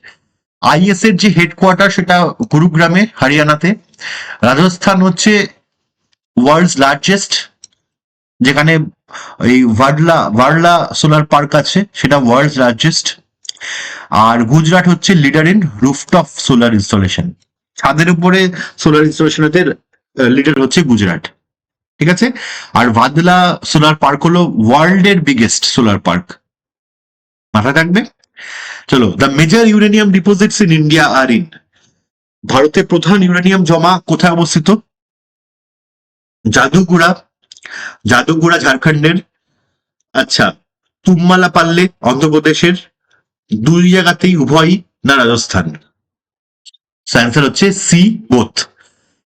আইএস এর যে হেডকোয়ার্টার সেটা গুরুগ্রামে, হরিয়ানাতে। রাজস্থান হচ্ছে ওয়ার্ল্ডস লার্জেস্ট, যেখানে এই ভার্লা সোলার পার্ক আছে, সেটা ওয়ার্ল্ডস লার্জেস্ট। আর গুজরাট হচ্ছে leader in rooftop solar installation, ছাদের উপরে সোলার ইনস্টলেশনের লিডার হচ্ছে গুজরাট। ঠিক আছে, আর ভাদলা সোলার পার্ক হলো ওয়ার্ল্ডের বিগেস্ট সোলার পার্ক, মাথায় থাকবে। চলো, the major uranium deposits in India are in, ভারতের প্রধান ইউরেনিয়াম জমা কোথায় অবস্থিত? জাদুগুড়া, জাদুগুড়া ঝাড়খণ্ডের। আচ্ছা, তুম্মালা পাল্লে অন্ধ্রপ্রদেশের? দুই জায়গাতেই, উভয়ই না রাজস্থান? অ্যান্সার হচ্ছে সি, বোথ।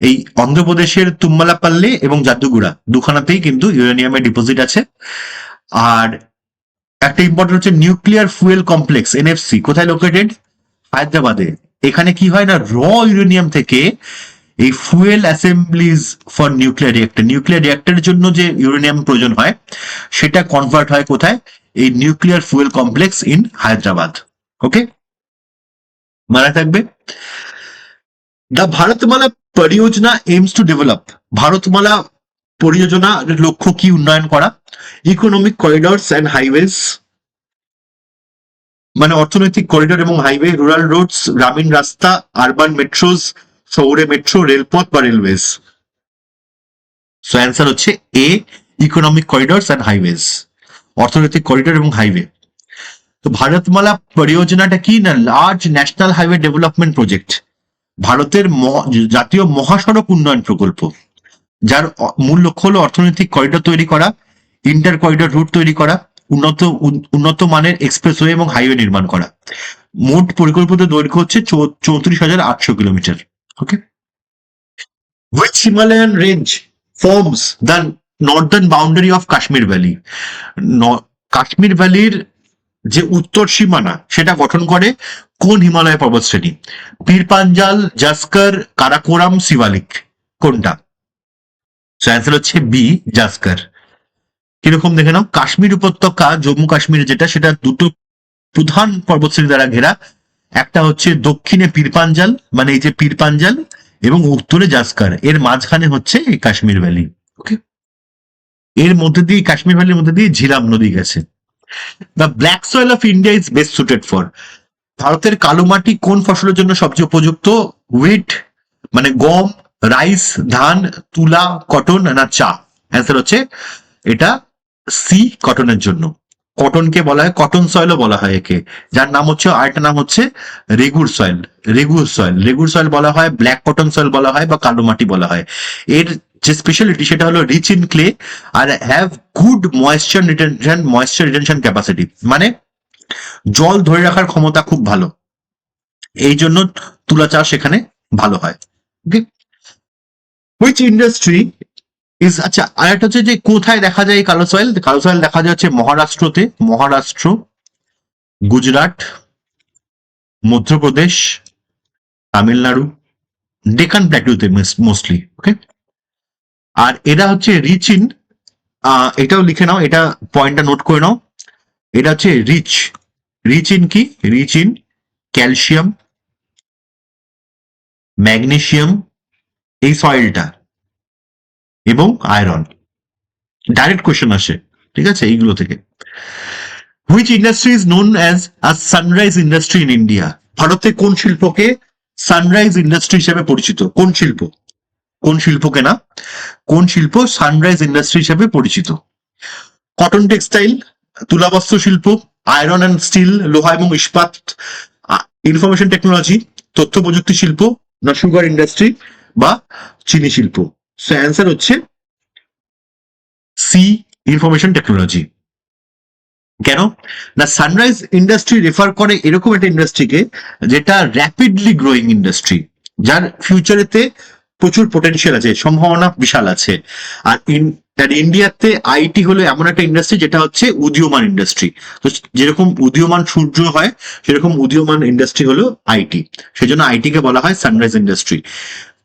এই অন্ধ্রপ্রদেশের তুম্মালাপাল্লে এবং জাদুগুড়া দুখানাতেই কিন্তু ইউরেনিয়ামের ডিপোজিট আছে। আর একটা ইম্পর্টেন্ট হচ্ছে নিউক্লিয়ার ফুয়েল কমপ্লেক্স, এনএফসি, কোথায় লোকেটেড? হায়দ্রাবাদে। এখানে কি হয় না, র ইউরেনিয়াম থেকে এই fuel assemblies for nuclear reactor, nuclear রিয়েক্টরের জন্য যে ইউরেনিয়াম প্রয়োজন হয় সেটা কনভার্ট হয় কোথায়? এই nuclear fuel complex in Hyderabad. Okay, মাথায় থাকবে। দ্য Bharatmala Pariyojana aims to develop, Bharatmala পরিযোজনার লক্ষ্য কি উন্নয়ন করা? ইকোনমিক করিডোরস অ্যান্ড হাইওয়েজ, মানে অর্থনৈতিক করিডোর এবং হাইওয়ে, রুরাল রোডস, গ্রামীণ রাস্তা, আরবান মেট্রোস, শহুরে মেট্রো, রেলপথ বা রেলওয়েজ। সো অ্যান্সার হচ্ছে এ, ইকোনমিক করিডোরস অ্যান্ড হাইওয়েজ, অর্থনৈতিক করিডোর এবং হাইওয়ে। তো ভারতমালা পরিযোজনাটা কি না large national highway development project, ভারতের জাতীয় মহাসড়ক উন্নয়ন প্রকল্প, যার মূল লক্ষ্য হলো অর্থনৈতিক করিডোর তৈরি করা, ইন্টার করিডোর রুট তৈরি করা, উন্নত মানের এক্সপ্রেসওয়ে এবং হাইওয়ে নির্মাণ করা। মোট পরিকল্পিত দৈর্ঘ্য হচ্ছে 34,800 kilometre. Okay, which Himalayan range forms the northern boundary of Kashmir valley? Kashmir ভ্যালির যে উত্তর সীমানা সেটা গঠন করে কোন হিমালয় পর্বতশ্রেণী? পীর পাঞ্জাল, জাস্কর, কারাকোরাম, সিভালিক, কোনটা? অ্যান্সার হচ্ছে বি, জাস্কর। কিরকম দেখে নাও, কাশ্মীর উপত্যকা জম্মু কাশ্মীরে যেটা, সেটা দুটো প্রধান পর্বতশ্রেণী দ্বারা ঘেরা। একটা হচ্ছে দক্ষিণে পীর পাঞ্জাল, মানে এই যে পীর পাঞ্জাল, এবং উত্তরে জাস্কর, এর মাঝখানে হচ্ছে এই কাশ্মীর ভ্যালি। ওকে, এর মধ্যে দিয়ে কাশ্মীর ভ্যালির মধ্যে দিয়ে ঝিলাম নদী গেছে। The black soil of India is best suited for, ভারতের কালো মাটি কোন ফসলের জন্য সবচেয়ে উপযুক্ত? হুইট, মানে গম, রাইস, ধান, তুলা, কটন না চা? অ্যান্সার হচ্ছে এটা সি, কটনের জন্য। কটনকে বলা হয় কটন সয়েলও বলা হয় একে, যার নাম হচ্ছে, আরেকটা নাম হচ্ছে রেগুর সয়েল। রেগুর সয়েল বলা হয়, ব্ল্যাক কটন সয়েল বলা হয়, বা কালো মাটি বলা হয়। এর যে স্পেশালিটি সেটা হলো রিচ ইন ক্লে আর have good moisture retention capacity, মানে জল ধরে রাখার ক্ষমতা খুব ভালো, এই জন্য তুলা চাষ এখানে ভালো হয়। ওকে, হুইচ ইন্ডাস্ট্রি ইজ, আচ্ছা আরেকটা হচ্ছে যে কোথায় দেখা যায় এই কালো সয়েল? কালো সয়েল দেখা যাচ্ছে মহারাষ্ট্রতে, মহারাষ্ট্র, গুজরাট, মধ্যপ্রদেশ, তামিলনাড়ু, ডেকান প্ল্যাটুতে মোস্টলি। ওকে, আর এরা হচ্ছে রিচ ইন, এটাও লিখে নাও, এটা পয়েন্টটা নোট করে নাও, এটা হচ্ছে রিচ, রিচ ইন কি? রিচ ইন ক্যালসিয়াম, ম্যাগনেসিয়াম, এই সয়েলটা, এবং আয়রন। ডাইরেক্ট কোয়েশ্চেন আসে, ঠিক আছে, এইগুলো থেকে। Which industry is known as a sunrise industry in India, ভারতে কোন শিল্পকে সানরাইজ ইন্ডাস্ট্রি হিসেবে পরিচিত? কোন শিল্প? কোন শিল্পকে না, কোন শিল্প সানরাইজ ইন্ডাস্ট্রি হিসেবে পরিচিত? কটন টেক্সটাইল, তুলাবস্ত্র শিল্প, আয়রন অ্যান্ড স্টিল, লোহা এবং ইস্পাত, ইনফরমেশন টেকনোলজি, তথ্য প্রযুক্তি শিল্প, না সুগার ইন্ডাস্ট্রি বা চিনি শিল্প? সো অ্যান্সার হচ্ছে সি, ইনফরমেশন টেকনোলজি। কেন না, সানরাইজ ইন্ডাস্ট্রি রেফার করে এরকম একটা ইন্ডাস্ট্রিকে যেটা র্যাপিডলি গ্রোয়িং ইন্ডাস্ট্রি, যার ফিউচারেতে প্রচুর পোটেনশিয়াল আছে, সম্ভাবনা বিশাল আছে। আর ইন্ডিয়াতে আইটি হলো এমন একটা ইন্ডাস্ট্রি যেটা হচ্ছে উদীয়মান ইন্ডাস্ট্রি। তো যেরকম উদীয়মান সূর্য হয়, সেরকম উদীয়মান ইন্ডাস্ট্রি হলো আইটি, সেজন্য আইটি কে বলা হয় sunrise industry.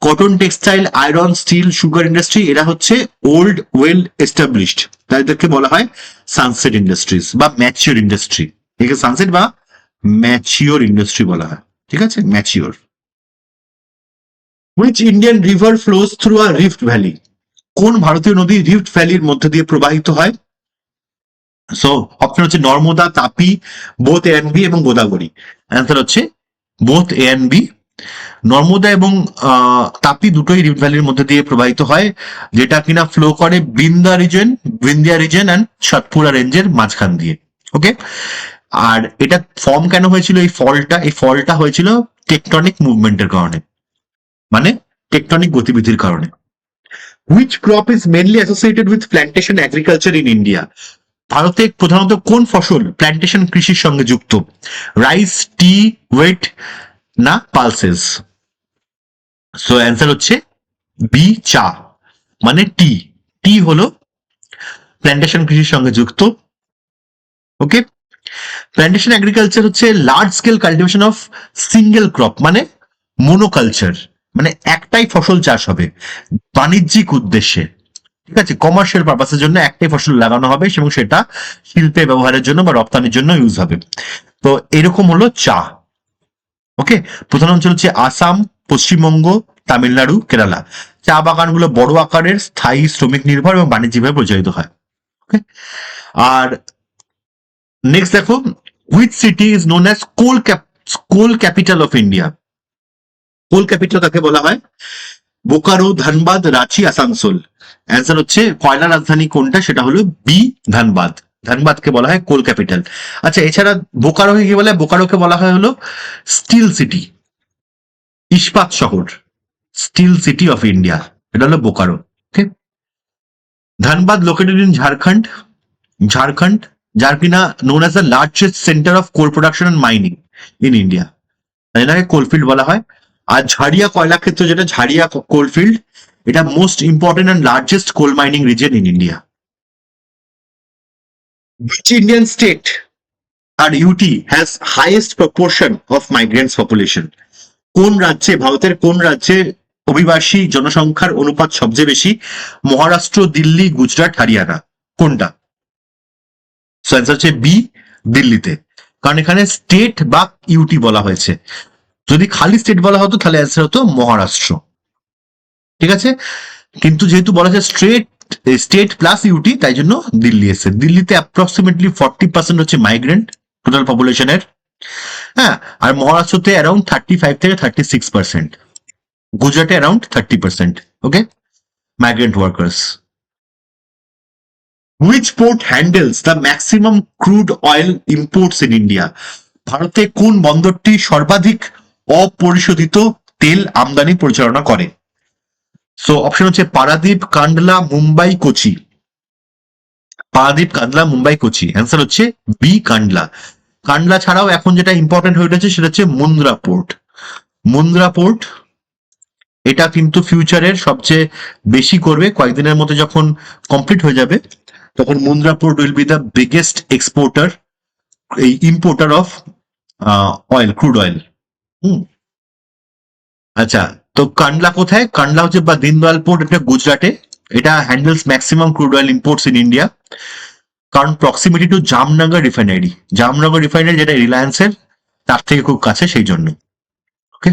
Cotton textile, iron, steel, sugar industry, এরা হচ্ছে ওল্ড ওয়েল এস্টাবলিশড, তাদেরকে বলা হয় সানসেট ইন্ডাস্ট্রিজ বা ম্যাচিওর ইন্ডাস্ট্রি। একে সানসেট বা ম্যাচিওর ইন্ডাস্ট্রি বলা হয়, ঠিক আছে, mature. Which Indian river flows through a rift valley, কোন ভারতীয় নদী রিফট ভ্যালির মধ্যে দিয়ে প্রবাহিত হয়? সো অপশন হচ্ছে Narmada, Tapi, both A and B এবং গোদাবরী। অ্যান্সার হচ্ছে both A and B. Narmada এবং তাপি দুটোই রিফট ভ্যালির মধ্যে দিয়ে প্রবাহিত হয়, যেটা কিনা ফ্লো করে বিন্দিয়া রিজন অ্যান্ড সাতপুরা রেঞ্জের মাঝখান দিয়ে। ওকে, আর এটা ফর্ম কেন হয়েছিল? এই ফলটা হয়েছিল টেকটনিক মুভমেন্টের কারণে, মানে টেকটনিক গতিবিধির কারণে। Which crop is mainly associated with plantation agriculture in India, ভারতে প্রধানত কোন ফসল প্ল্যান্টেশন কৃষির সঙ্গে যুক্ত? রাইস, টি, ওয়েট না পালসেস? সো অ্যান্সার হচ্ছে বি, চা, মানে টি। টি হলো প্ল্যান্টেশন কৃষির সঙ্গে যুক্ত। ওকে, প্ল্যান্টেশন এগ্রিকালচার হচ্ছে large scale cultivation of single crop, মানে মোনোকালচার, মানে একটাই ফসল চাষ হবে বাণিজ্যিক উদ্দেশ্যে, ঠিক আছে, কমার্শিয়াল পারপাসের জন্য একটাই ফসল লাগানো হবে এবং সেটা শিল্পে ব্যবহারের জন্য বা রপ্তানির জন্য ইউজ হবে। তো এরকম হলো চা। ওকে, প্রধান অঞ্চল হচ্ছে আসাম, পশ্চিমবঙ্গ, তামিলনাড়ু, কেরালা। চা বাগানগুলো বড় আকারের, স্থায়ী, শ্রমিক নির্ভর এবং বাণিজ্যিকভাবে পরিচালিত হয়। ওকে। আর নেক্সট দেখো, which city is known as coal capital of India? Coal capital কাকে বলা হয়? বোকারো, ধানবাদ, রাঁচি, আসানসোল। অ্যান্সার হচ্ছে কয়লা রাজধানী কোনটা, সেটা হলো বি, ধানবাদ। ধানবাদকে বলা হয় কোল ক্যাপিটাল। আচ্ছা, এছাড়া বোকারোকে কি বলা হয়? বোকারোকে বলা হয় হলো স্টিল সিটি, ইস্পাত শহর, স্টিল সিটি অফ ইন্ডিয়া, এটা হলো Bokaro. Okay. Dhanbad located in Jharkhand, Jharkhand, যার কিনা known as the largest centre of coal production and mining in India, এটাকে কোলফিল্ড বলা হয়। আর ঝাড়িয়া কয়লা ক্ষেত্র, যেটা ঝাড়িয়া কোলফিল্ড, এটা most important and largest coal mining region in India. Which Indian state or UT has highest proportion of migrants population? কোন রাজ্যে, ভারতের কোন রাজ্যে অভিবাসী জনসংখ্যার অনুপাত সবচেয়ে বেশি? মহারাষ্ট্র, দিল্লি, গুজরাট, হরিয়ানা, কোনটা? সো অ্যান্সার হচ্ছে বি, দিল্লিতে। কারণ এখানে স্টেট বা ইউটি বলা হয়েছে। যদি খালি স্টেট বলা হতো তাহলে অ্যান্সার হতো মহারাষ্ট্র। ঠিক আছে, কিন্তু যেহেতু বলা যায় স্টেট প্লাস ইউটি, তাই জন্য দিল্লি এসে। দিল্লিতে অ্যাপ্রক্সিমেটলি 40% হচ্ছে মাইগ্রেন্ট টোটাল পপুলেশনের। হ্যাঁ, আর মহারাষ্ট্রতে অ্যারাউন্ড 35 থেকে 36%, গুজরাটে around 30%। Okay, migrant workers. Which port handles the maximum crude oil imports in India? ভারতে কোন বন্দরটি সর্বাধিক অপরিশোধিত তেল আমদানি পরিচালনা করে? সো অপশন হচ্ছে পারাদীপ, কান্ডলা, মুম্বাই, কোচি। পারাদীপ, কান্ডলা, মুম্বাই, কোচি। অ্যান্সার হচ্ছে বি, কান্ডলা। কান্ডলা ছাড়াও এখন যেটা ইম্পর্টেন্ট হয়ে উঠেছে সেটা হচ্ছে মুন্দ্রা পোর্ট। মুন্দ্রা পোর্ট এটা কিন্তু ফিউচারের সবচেয়ে বেশি করবে, কয়েকদিনের মধ্যে যখন কমপ্লিট হয়ে যাবে তখন Mundra port will be the biggest exporter, এই importer of oil, crude oil. আচ্ছা, তো কান্ডলা কোথায়? কান্ডলা হচ্ছে বা দীনদয়াল পোর্ট, এটা গুজরাটে। এটা handles maximum crude oil imports in India, কারণ proximity to Jamnagar refinery. Jamnagar refinery যেটা রিলায়েন্সের, তার থেকে খুব কাছে, সেই জন্য। Okay.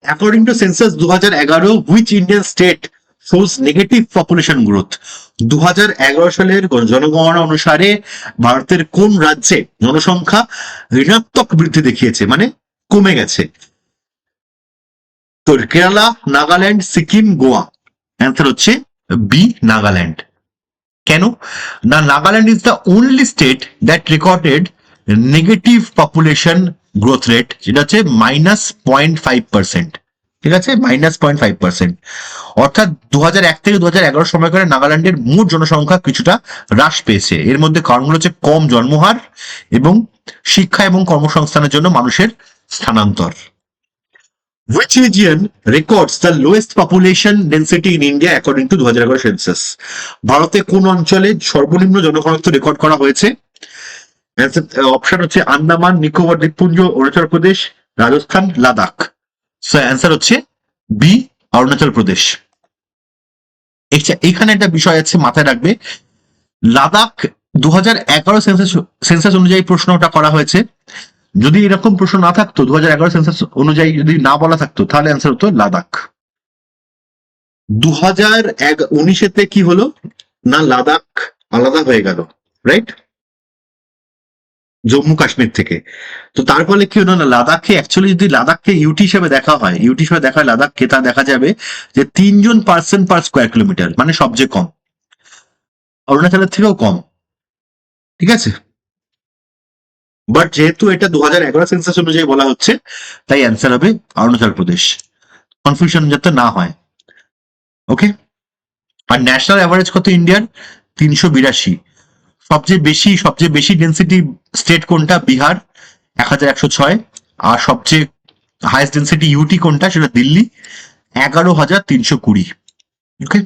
According to census 2011, which Indian state shows negative population growth? 2011 সালের জনগণনা অনুসারে ভারতের কোন রাজ্যে জনসংখ্যা ঋণাত্মক বৃদ্ধি দেখিয়েছে, মানে কমে গেছে? তো কেরালা, নাগাল্যান্ড, সিকিম, গোয়া। অ্যান্সার হচ্ছে বি, নাগাল্যান্ড। কেন না? Nagaland is the only state that recorded negative population growth rate, যেটা হচ্ছে -0.5%। ঠিক আছে, -0.5%। অর্থাৎ 2001 থেকে 2011 সময়কালে নাগাল্যান্ডের মোট জনসংখ্যা কিছুটা হ্রাস পেয়েছে। এর মধ্যে কারণগুলো হচ্ছে কম জন্মহার এবং শিক্ষা এবং কর্মসংস্থানের জন্য মানুষের স্থানান্তর। Which region records the lowest population density in India according to 2011 census? ভারতে কোন অঞ্চলে সর্বনিম্ন জনঘনত্ব রেকর্ড করা হয়েছে? অপশন হচ্ছে আন্দামান, নিকোবর দ্বীপপুঞ্জ, অরুণাচল প্রদেশ, রাজস্থান, লাদাখ। সো অ্যান্সার হচ্ছে বি, অরুণাচল প্রদেশ। এখানে একটা বিষয় আছে, মাথায় রাখবে। লাদাখ 2011 সেন্সাস অনুযায়ী প্রশ্নটা করা হয়েছে। যদি এরকম প্রশ্ন না থাকতো, 2011 সেন্সাস অনুযায়ী যদি না বলা থাকতো, তাহলে অ্যান্সার হতো লাদাখ। 2019-তে কি হলো না, লাদাখ আলাদা হয়ে গেল, রাইট, জম্মু কাশ্মীর থেকে। তো তার ফলে কি হলো না, লাদাখকে অ্যাকচুয়ালি যদি লাদাখকে ইউটি হিসেবে দেখা হয়, ইউটি হিসেবে দেখা হয় লাদাখকে, তা দেখা যাবে যে 3 জন পার্সন পার স্কোয়ার কিলোমিটার, মানে সবচেয়ে কম, অরুণাচলের থেকেও কম। ঠিক আছে, বাট যেহেতু এটা 2011 সেন্সাস অনুযায়ী বলা হচ্ছে, তাই অ্যান্সার হবে অরুণাচল প্রদেশ, কনফিউশন যাতে না হয়। ওকে। আর ন্যাশনাল অ্যাভারেজ কত ইন্ডিয়ার? 382। সবচেয়ে বেশি ডেন্সিটি স্টেট কোনটা? বিহার, 1106। আর সবচেয়ে হাইয়েস্ট ডেন্সিটি ইউটি কোনটা? সেটা Delhi, 11,320। Okay.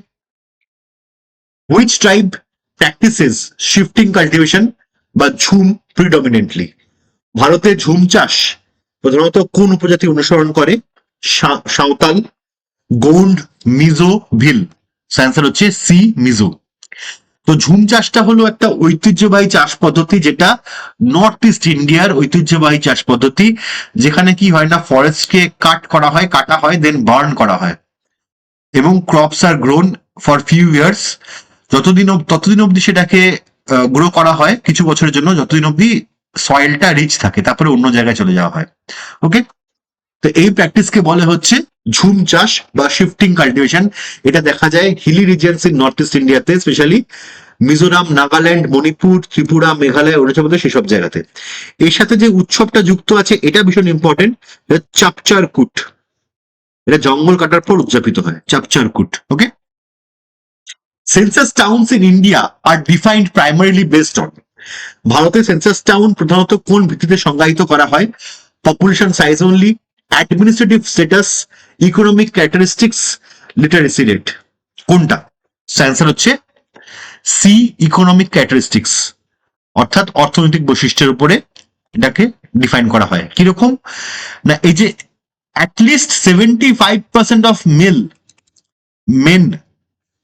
Which tribe practises shifting cultivation বা ঝুম প্রিডমিনেন্টলি? ভারতে ঝুম চাষ প্রধানত কোন উপজাতি অনুসরণ করে? সাঁওতাল, গৌন্ড, মিজো, ভিল। অ্যান্সার হচ্ছে সি, মিজো। তো ঝুম চাষটা হলো একটা ঐতিহ্যবাহী চাষ পদ্ধতি, যেটা নর্থ ইস্ট ইন্ডিয়ার ঐতিহ্যবাহী চাষ পদ্ধতি, যেখানে কি হয় না, ফরেস্টকে কাটা হয়, দেন বার্ন করা হয়, এবং crops are grown for few years, ততদিন অবধি সেটাকে গ্রো করা হয় কিছু বছরের জন্য, যতদিন অবধি সয়েলটা রিচ থাকে, তারপরে অন্য জায়গায় চলে যাওয়া হয়। ওকে, তো এই প্র্যাকটিসকে বলে হচ্ছে ঝুম চাষ বা শিফটিং কাল্টিভেশন। এটা দেখা যায় hilly regions in north east ইন্ডিয়াতে, স্পেশালি মিজোরাম, নাগাল্যান্ড, মণিপুর, ত্রিপুরা, মেঘালয়, অরুণাচল প্রদেশ, সেসব জায়গাতে। এর সাথে যে উৎসবটা যুক্ত আছে এটা ভীষণ ইম্পর্টেন্ট, চাপচার কুট। এটা জঙ্গল কাটার পর উদযাপিত হয়, Chapchar Kut. Okay, census towns in India are defined primarily based on, ভারতের সেন্সাস টাউন প্রধানত কোন ভিত্তিতে সংজ্ঞায়িত করা হয়? Population size only, administrative status, economic characteristics, literacy rate. কোনটা? অ্যান্সার হচ্ছে সি, ইকোনমিক ক্যারেক্টারিস্টিক্স, অর্থাৎ অর্থনৈতিক বৈশিষ্ট্যের উপরে এটাকে ডিফাইন করা হয়। কিরকম না, এই যে অ্যাটলিস্ট 75% অফ মেন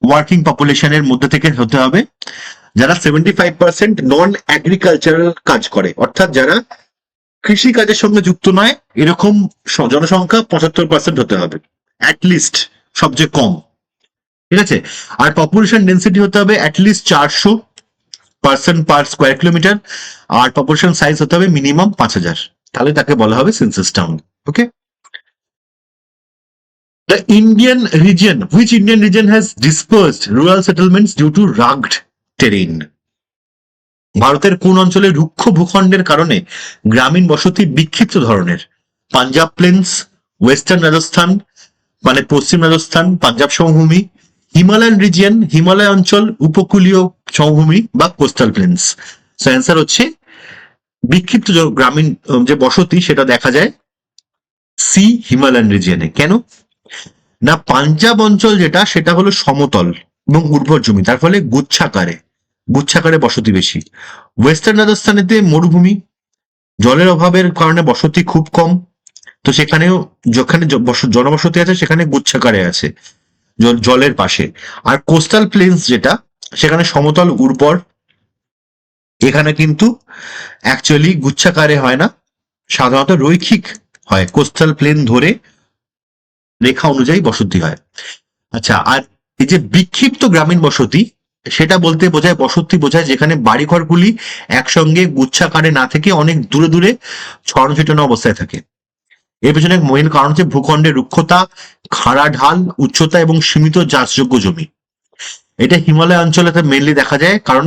ওয়ার্কিং পপুলেশনের মধ্যে থেকে হতে হবে, যারা 75% নন অ্যাগ্রিকালচারাল কাজ করে, অর্থাৎ যারা কৃষি কাজের সঙ্গে যুক্ত নয়, এরকম জনসংখ্যা 75% হতে হবে অ্যাটলিস্ট, সবচেয়ে কম। ঠিক আছে, আর পপুলেশন ডেন্সিটি হতে হবে অ্যাটলিস্ট 400 পার স্কোয়ার কিলোমিটার, আর পপুলেশন সাইজ হতে হবে মিনিমাম 5000, তাহলে তাকে বলা হবে census town. Okay, The which Indian region has dispersed rural settlements due to rugged terrain? ভারতের কোন অঞ্চলে রুক্ষ ভূখণ্ডের কারণে গ্রামীণ বসতি বিক্ষিপ্ত ধরনের? পাঞ্জাব প্লেন্স, ওয়েস্টার্ন রাজস্থান মানে পশ্চিম রাজস্থান, পাঞ্জাব সমভূমি, হিমালয়ান রিজিয়ন হিমালয় অঞ্চল, উপকূলীয় সমভূমি বা কোস্টাল প্লেন্স। সো অ্যান্সার হচ্ছে বিক্ষিপ্ত গ্রামীণ যে বসতি সেটা দেখা যায় সি, হিমালয়ান রিজিয়নে। কেন না, পাঞ্জাব অঞ্চল যেটা সেটা হলো সমতল এবং উর্বর জমি, তার ফলে গুচ্ছাকারে বসতি বেশি। ওয়েস্টার্ন রাজস্থানেতে মরুভূমি, জলের অভাবের কারণে বসতি খুব কম, তো সেখানেও যেখানে জনবসতি আছে সেখানে গুচ্ছাকারে আছে জলের পাশে। আর কোস্টাল প্লেন্স যেটা, সেখানে সমতল উর্বর, এখানে কিন্তু অ্যাকচুয়ালি গুচ্ছাকারে হয় না, সাধারণত রৈখিক হয়, কোস্টাল প্লেন ধরে রেখা অনুযায়ী বসতি হয়। আচ্ছা, আর এই যে বিক্ষিপ্ত গ্রামীণ বসতি, সেটা বলতে বোঝায় যেখানে বাড়িঘরগুলি একসঙ্গে গুচ্ছাকারে না থেকে অনেক দূরে দূরে ছড়ানো ছিটানো অবস্থায় থাকে। এর পেছনে মেইন কারণ হচ্ছে ভূখণ্ডের রুক্ষতা, খাড়া ঢাল, উচ্চতা এবং সীমিত চাষযোগ্য জমি। এটা হিমালয় অঞ্চলেতে মেনলি দেখা যায়, কারণ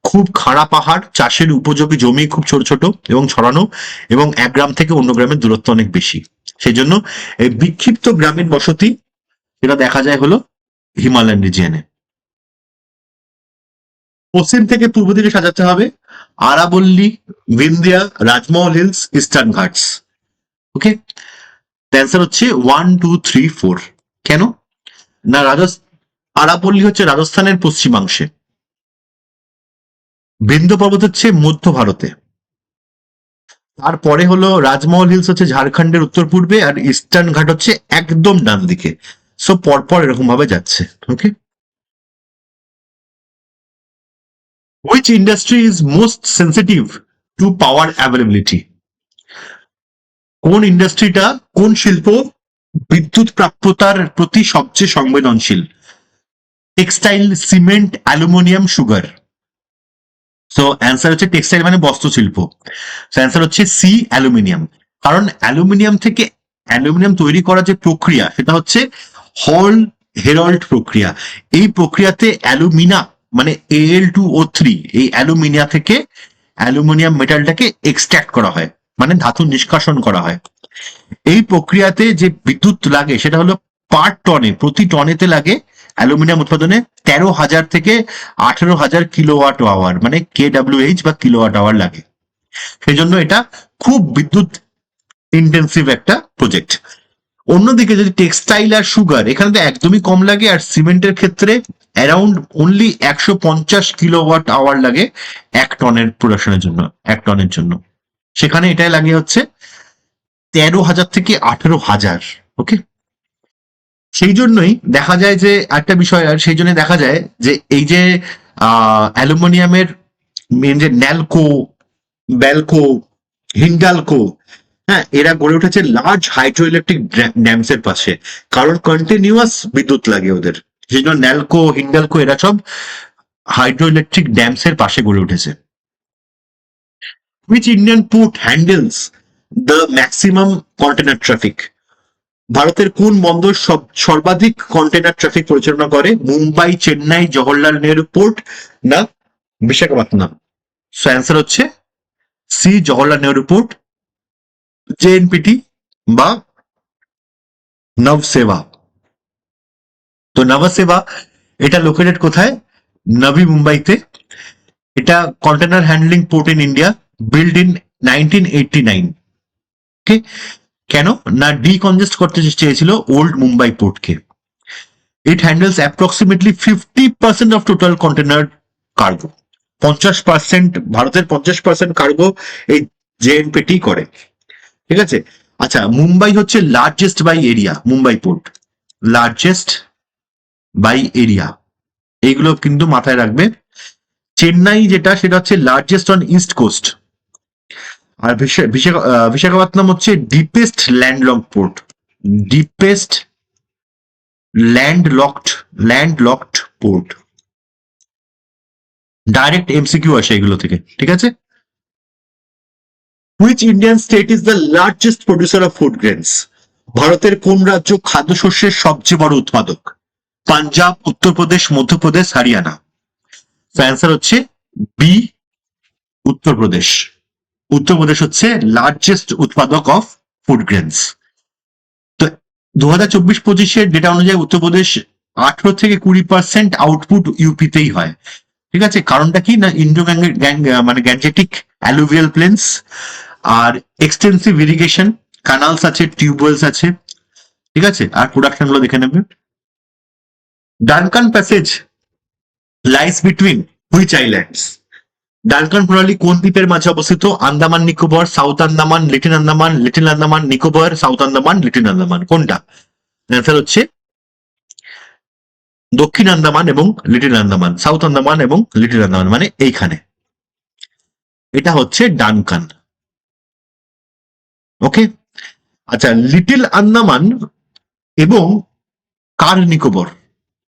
খুব খাড়া পাহাড়, চাষের উপযোগী জমি খুব ছোট ছোট এবং ছড়ানো, এবং এক গ্রাম থেকে অন্য গ্রামের দূরত্ব অনেক বেশি। সেই জন্য এই বিক্ষিপ্ত গ্রামীণ বসতি যেটা দেখা যায় হলো হিমালয়ান রিজিয়নে। পশ্চিম থেকে পূর্ব দিকে সাজাতে হবে আরাবল্লী, বিন্দিয়া, রাজমহল হিলস, ইস্টার্ন ঘাটস। ওকে, অ্যান্সার হচ্ছে 1, 2, 3, 4। কেন না, আরাবল্লী হচ্ছে রাজস্থানের পশ্চিমাংশে, বিন্ধ্য পর্বত হচ্ছে মধ্য ভারতে, তারপরে হলো রাজমহল হিলস হচ্ছে ঝাড়খণ্ডের উত্তর পূর্বে, আর ইস্টার্ন ঘাট হচ্ছে একদম ডান দিকে। সো পরপর এরকম ভাবে যাচ্ছে। ওকে, which industry is most sensitive to power availability? কোন ইন্ডাস্ট্রিটা, কোন শিল্প বিদ্যুৎ প্রাপ্যতার প্রতি সবচেয়ে সংবেদনশীল? Textile, cement, aluminium, sugar. So answer হচ্ছে টেক্সটাইল মানে বস্ত্র শিল্প। সো অ্যান্সার হচ্ছে সি, অ্যালুমিনিয়াম। কারণ অ্যালুমিনিয়াম তৈরি করার যে প্রক্রিয়া সেটা হচ্ছে হল হেরল্ড প্রক্রিয়া। এই প্রক্রিয়াতে অ্যালুমিনা মানে Al2O3, এই অ্যালুমিনিয়া থেকে অ্যালুমিনিয়াম মেটালটাকে এক্সট্রাক্ট করা হয়, মানে ধাতু নিষ্কাশন করা হয়। এই প্রক্রিয়াতে যে বিদ্যুৎ লাগে সেটা হলো পার টনে, প্রতি টনেতে লাগে অ্যালুমিনিয়াম উৎপাদনে 13,000 থেকে 18,000 কিলোওয়াট আওয়ার, মানে KWH বা কিলোওয়াট আওয়ার লাগে। সেই জন্য এটা খুব বিদ্যুৎ ইন্টেন্সিভ একটা প্রজেক্ট। অন্যদিকে যদি টেক্সটাইল আর সুগার, এখানে তো একদমই কম লাগে, আর সিমেন্টের ক্ষেত্রে অ্যারাউন্ড অনলি 150 কিলোওয়াট আওয়ার লাগে এক টনের প্রোডাকশনের জন্য, এক টনের জন্য। সেখানে এটাই লাগে হচ্ছে 13,000 থেকে 18,000। ওকে, সেই জন্যই দেখা যায় যে একটা বিষয়, আর সেই জন্য দেখা যায় যে এই যে অ্যালুমিনিয়ামের মেন যে ন্যালকো, ব্যালকো, হিন্ডালকো, হ্যাঁ, এরা গড়ে উঠেছে লার্জ হাইড্রো ইলেকট্রিক ড্যামস এর পাশে, কারণ কন্টিনিউয়াস বিদ্যুৎ লাগে ওদের, সেই জন্য ন্যালকো, হিন্ডালকো এরা সব হাইড্রো ইলেকট্রিক ড্যামস এর পাশে গড়ে উঠেছে। Which Indian port handles the maximum container traffic? ভারতের কোন বন্দর সর্বাধিক কন্টেনার ট্রাফিক পরিচালনা করে? মুম্বাই, চেন্নাই, জওহরলাল নেহরু পোর্ট না বিশাখাপত্তনম? সো অ্যান্সার হচ্ছে C, Jawaharlal Nehru port, JNPT বা নভসেবা। তো নভসেবা এটা লোকেটেড কোথায়? নবি মুম্বাইতে। এটা container handling port in India, build in 1989। Okay, কেন না ডিকনজেস্ট করতে চেয়েছিল ওল্ড মুম্বাই পোর্টকে। It handles approximately 50% of total container cargo. 50%, ভারতের 50% কার্গো এই জেএনপিটি করে। ঠিক আছে, আচ্ছা, মুম্বাই হচ্ছে largest by area, Mumbai port largest by area, এইগুলো কিন্তু মাথায় রাখবে। চেন্নাই যেটা, সেটা হচ্ছে লার্জেস্ট অন ইস্ট কোস্ট। আর বিশাখাপত্তনম হচ্ছে deepest landlock port, deepest landlocked port. Direct MCQ আসে এগুলো থেকে, ঠিক আছে। Which Indian state is the largest producer of food grains? ভারতের কোন রাজ্য খাদ্যশস্যের সবচেয়ে বড় উৎপাদক? পাঞ্জাব, উত্তরপ্রদেশ, মধ্যপ্রদেশ, হরিয়ানা? অ্যান্সার হচ্ছে বি, উত্তরপ্রদেশ। উত্তরপ্রদেশ হচ্ছে লার্জেস্ট উৎপাদক অফ ফুড গ্রেনস। তো 2024-25 ডেটা অনুযায়ী উত্তরপ্রদেশ 18 থেকে 20% আউটপুট ইউপিতেই হয়। ঠিক আছে, কারণটা কি না ইন্ডো মানে গ্যাঞ্জেটিক অ্যালুভিয়াল প্লেন্স, আর এক্সটেন্সিভ ইরিগেশন, কানালস আছে, টিউবওয়েলস আছে। ঠিক আছে, আর প্রোডাকশন গুলো দেখে নেবে। Duncan passage lines between which islands? Duncan প্রণালী কোন দ্বীপের মাঝে অবস্থিত? Andaman Nicobar, south Andaman, little Andaman, little Andaman Nicobar, south Andaman, little Andaman, কোনটা? অ্যান্সার হচ্ছে দক্ষিণ আন্দামান এবং লিটল আন্দামান, সাউথ আন্দামান এবং লিটল আন্দামান মানে এইখানে, এটা হচ্ছে ডানকান। ওকে, আচ্ছা, লিটল আন্দামান এবং কার নিকোবর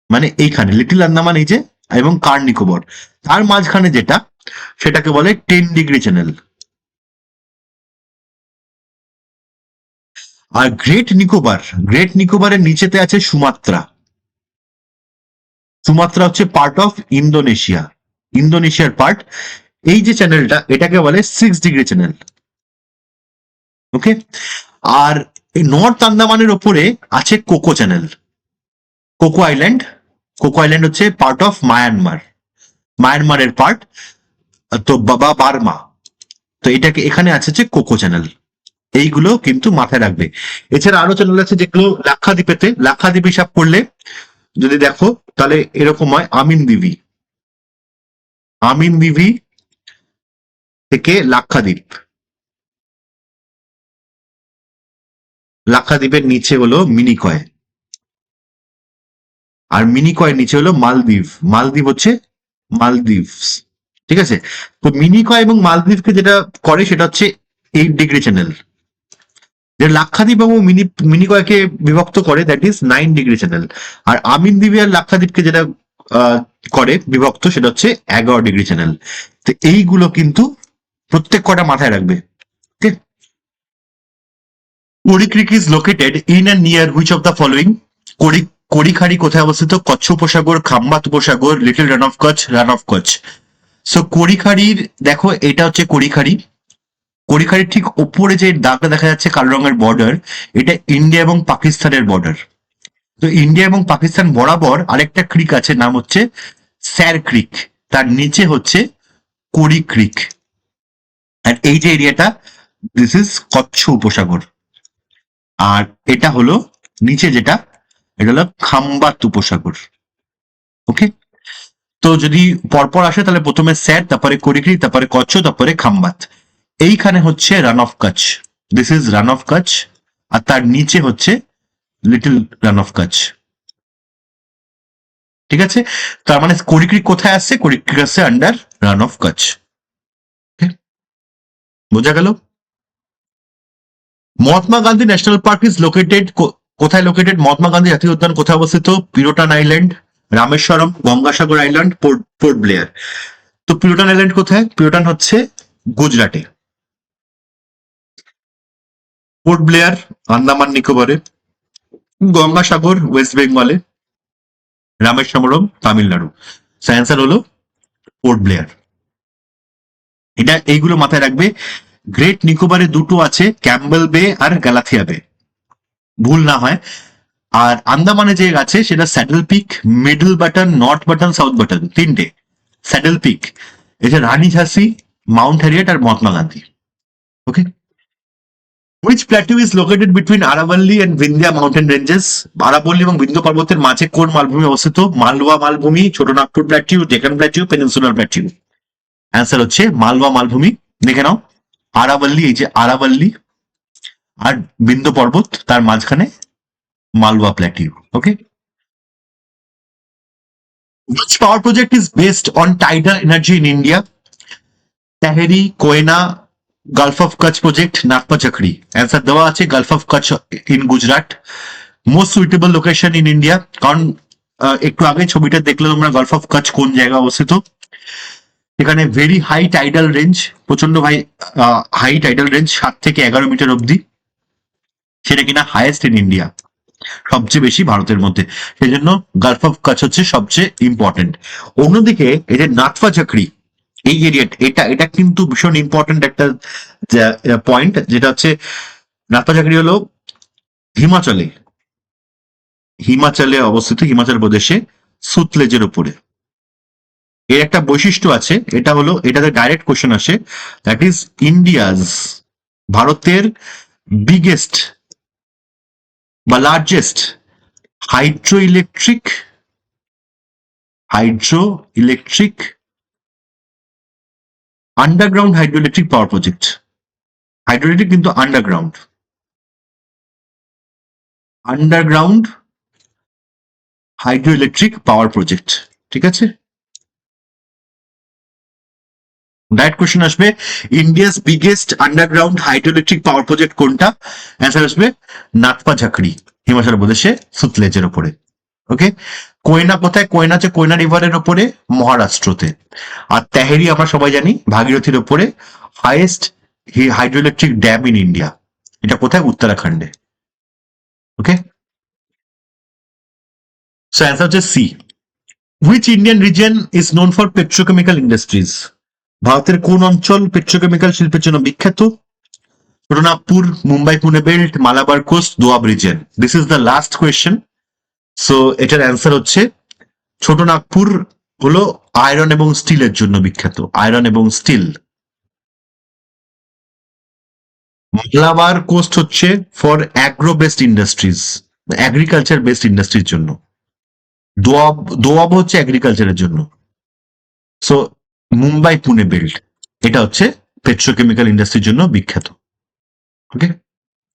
মানে এইখানে লিটল আন্দামান এই যে, এবং কার নিকোবর, তার মাঝখানে যেটা, সেটাকে বলে 10 ডিগ্রি চ্যানেল। আর গ্রেট নিকোবরের নিচেতে আছে সুমাত্রা। সুমাত্রা হচ্ছে পার্ট অফ ইন্দোনেশিয়া, ইন্দোনেশিয়ার পার্ট। এই যে চ্যানেলটা, এটাকে বলে 6 ডিগ্রি চ্যানেল। ওকে, আর এই নর্থ আন্দামানের ওপরে আছে cocoa channel, cocoa island. Cocoa island হচ্ছে পার্ট অফ মায়ানমার, মায়ানমারের পার্ট, তো বাবা বার্মা। তো এটাকে এখানে আছে যে কোকো চ্যানেল, এইগুলো কিন্তু মাথায় রাখবে। এছাড়া আরো চ্যানেল আছে যেগুলো লাক্ষাদ্বীপেতে, লাক্ষাদ্বীপ হিসাব করলে যদি দেখো তাহলে এরকম হয়, আমিন দিবি, আমিন দিবি থেকে লাক্ষাদ্বীপ, লাক্ষাদ্বীপের নিচে হলো মিনিকয়, আর মিনিকয়ের নিচে হলো মালদ্বীপ, মালদ্বীপ হচ্ছে মালদ্বীপস। ঠিক আছে, তো মিনিকয় এবং মালদ্বীপকে যেটা করে সেটা হচ্ছে 8 ডিগ্রি চ্যানেল। যে লাক্ষাদ্বীপ এবং মিনিকয়কে বিভক্ত করে দ্যাট ইজ 9 ডিগ্রি চ্যানেল। আর আমিন দ্বীপ আর লাক্ষাদ্বীপকে যেটা করে বিভক্ত সেটা হচ্ছে 11 ডিগ্রি চ্যানেল। তো এইগুলো কিন্তু প্রত্যেক কটা মাথায় রাখবে। ঠিক, Kori creek is located in and near which of the following? Korikhadi কোথায় অবস্থিত? কচ্ছ উপসাগর, খাম্বাত উপসাগর, little Rann of Kutch, Rann of Kutch. So কোরিখাড়ির দেখো, এটা হচ্ছে কোরিখাড়ি। কোরিখাড়ির ঠিক ওপরে যে দাগটা দেখা যাচ্ছে কালো রঙের বর্ডার, এটা ইন্ডিয়া এবং পাকিস্তানের বর্ডার। তো ইন্ডিয়া এবং পাকিস্তান বরাবর আরেকটা ক্রিক আছে, নাম হচ্ছে স্যার ক্রিক, তার নিচে হচ্ছে কোরি ক্রিক। আর এই যে এরিয়াটা, দিস ইজ কচ্ছ উপসাগর। আর এটা হলো নিচে যেটা, এটা হলো খাম্বাত উপসাগর। ওকে, তো যদি পরপর আসে তাহলে প্রথমে স্যার, তারপরে কোরিক্রি, তারপরে কচ্ছ, তারপরে খাম্বাত। এইখানে হচ্ছে Rann of Kutch, this is Rann of Kutch. আর তার নিচে হচ্ছে লিটল রান অফ কচ্ছ। ঠিক আছে, তার মানে কোরিক ক্রিক কোথায় আসছে? কোরিক ক্রিক আসছে আন্ডার রান অফ কচ্ছ। বোঝা গেল? Mahatma Gandhi national park is located, কোথায় লোকেটেড? মহাত্মা গান্ধী জাতীয় উদ্যান কোথায় অবস্থিত? Pirotan island, Rameswaram, Gangasagar island, Port Blair. তো পিরোটান আইল্যান্ড কোথায়? পিরোটান হচ্ছে গুজরাটে। পোর্ট ব্লেয়ার আন্দামান নিকোবরে, গঙ্গাসাগর ওয়েস্ট বেঙ্গলে, রামেশ্বরম তামিলনাড়ু। অ্যান্সার হলো পোর্ট ব্লেয়ার। এটা এইগুলো মাথায় রাখবে। গ্রেট নিকোবরে দুটো আছে, ক্যাম্বেল বে আর গ্যালাথিয়া বে, ভুল না হয়। আর আন্দামানে যে আছে সেটা saddle peak, middle button, north button, south button, তিনটে। স্যাডেল পিক, এই যে রানী ঝাঁসি, মাউন্ট হ্যারিয়েট আর Mahatma Gandhi. Okay. Which plateau is located between Aravalli and Vindhya mountain ranges? আরাবল্লী এবং বিন্ধ্য পর্বতের মাঝে কোন মালভূমি অবস্থিত? মালওয়া মালভূমি, ছোট Nagpur plateau, Deccan plateau, peninsular plateau. Answer হচ্ছে মালওয়া মালভূমি। দেখে নাও, আরাবল্লী, এই যে আরাবল্লী আর বিন্ধ্য পর্বত, তার মাঝখানে Malwa plateau. Okay. Which power project is based on tidal energy in India? Tehri, Koyna, gulf of Kutch project, Nathpa Jhakri. Answer দেওয়া আছে gulf of Kutch in Gujarat. Most suitable location in India, কারণ একটু আগে ছবিটা দেখলে তোমরা গালফ অফ কচ্ছ কোন জায়গায় অবস্থিত। এখানে ভেরি হাই টাইডাল রেঞ্জ, প্রচন্ড হাই টাইডাল রেঞ্জ, 7 থেকে 11 মিটার অব্দি। সেটা কিনা হাইয়েস্ট ইন ইন্ডিয়া, সবচেয়ে বেশি ভারতের মধ্যে। সেই জন্য গালফ অফ কচ্ছ হচ্ছে সবচেয়ে ইম্পর্টেন্ট। অন্যদিকে এই যে নাথপা চাকরি, এই এরিয়া, এটা কিন্তু ভীষণ ইম্পর্টেন্ট একটা পয়েন্ট, যেটা হচ্ছে নাথপা চাকরি হলো হিমাচলে অবস্থিত, হিমাচল প্রদেশে সুতলেজের উপরে। এর একটা বৈশিষ্ট্য আছে, এটা হলো, এটাতে ডাইরেক্ট কোশ্চেন আসে, দ্যাট ইজ ইন্ডিয়াজ, ভারতের বিগেস্ট বা largest hydro electric underground hydro electric power project. Hydro electric কিন্তু underground hydro electric power project. ঠিক আছে, ডাইরেক্ট কোশ্চেন আসবে, India's biggest underground hydro electric power project কোনটা? অ্যান্সার আসবে নাথপা ঝাকড়ি, হিমাচল প্রদেশে সুতলেজের ওপরে। ওকে। কোয়না কোথায়? কোয়না হচ্ছে কোয়না রিভারের ওপরে, মহারাষ্ট্রতে। আর তেহেরি আমরা সবাই জানি ভাগীরথীর ওপরে, highest hydro electric dam in India. এটা কোথায়? উত্তরাখণ্ডে। ওকে। সো অ্যান্সার হচ্ছে C. Which Indian region is known for petrochemical industries? ভারতের কোন অঞ্চল পেট্রোকেমিক্যাল শিল্পের জন্য বিখ্যাত? Chotanagpur, Mumbai Pune belt, Malabar coast, Doab region. This is the last question. So এটার অ্যান্সার হচ্ছে ছোটনাগপুর হলো আয়রন এবং স্টিলের জন্য বিখ্যাত, আয়রন এবং স্টিল। মালাবার কোস্ট হচ্ছে for agro based industries, agriculture based ইন্ডাস্ট্রির জন্য। দোয়াব হচ্ছে এগ্রিকালচারের জন্য। সো মুম্বাই পুনে বেল্ট, এটা হচ্ছে পেট্রোকেমিক্যাল ইন্ডাস্ট্রির জন্য বিখ্যাত। ওকে।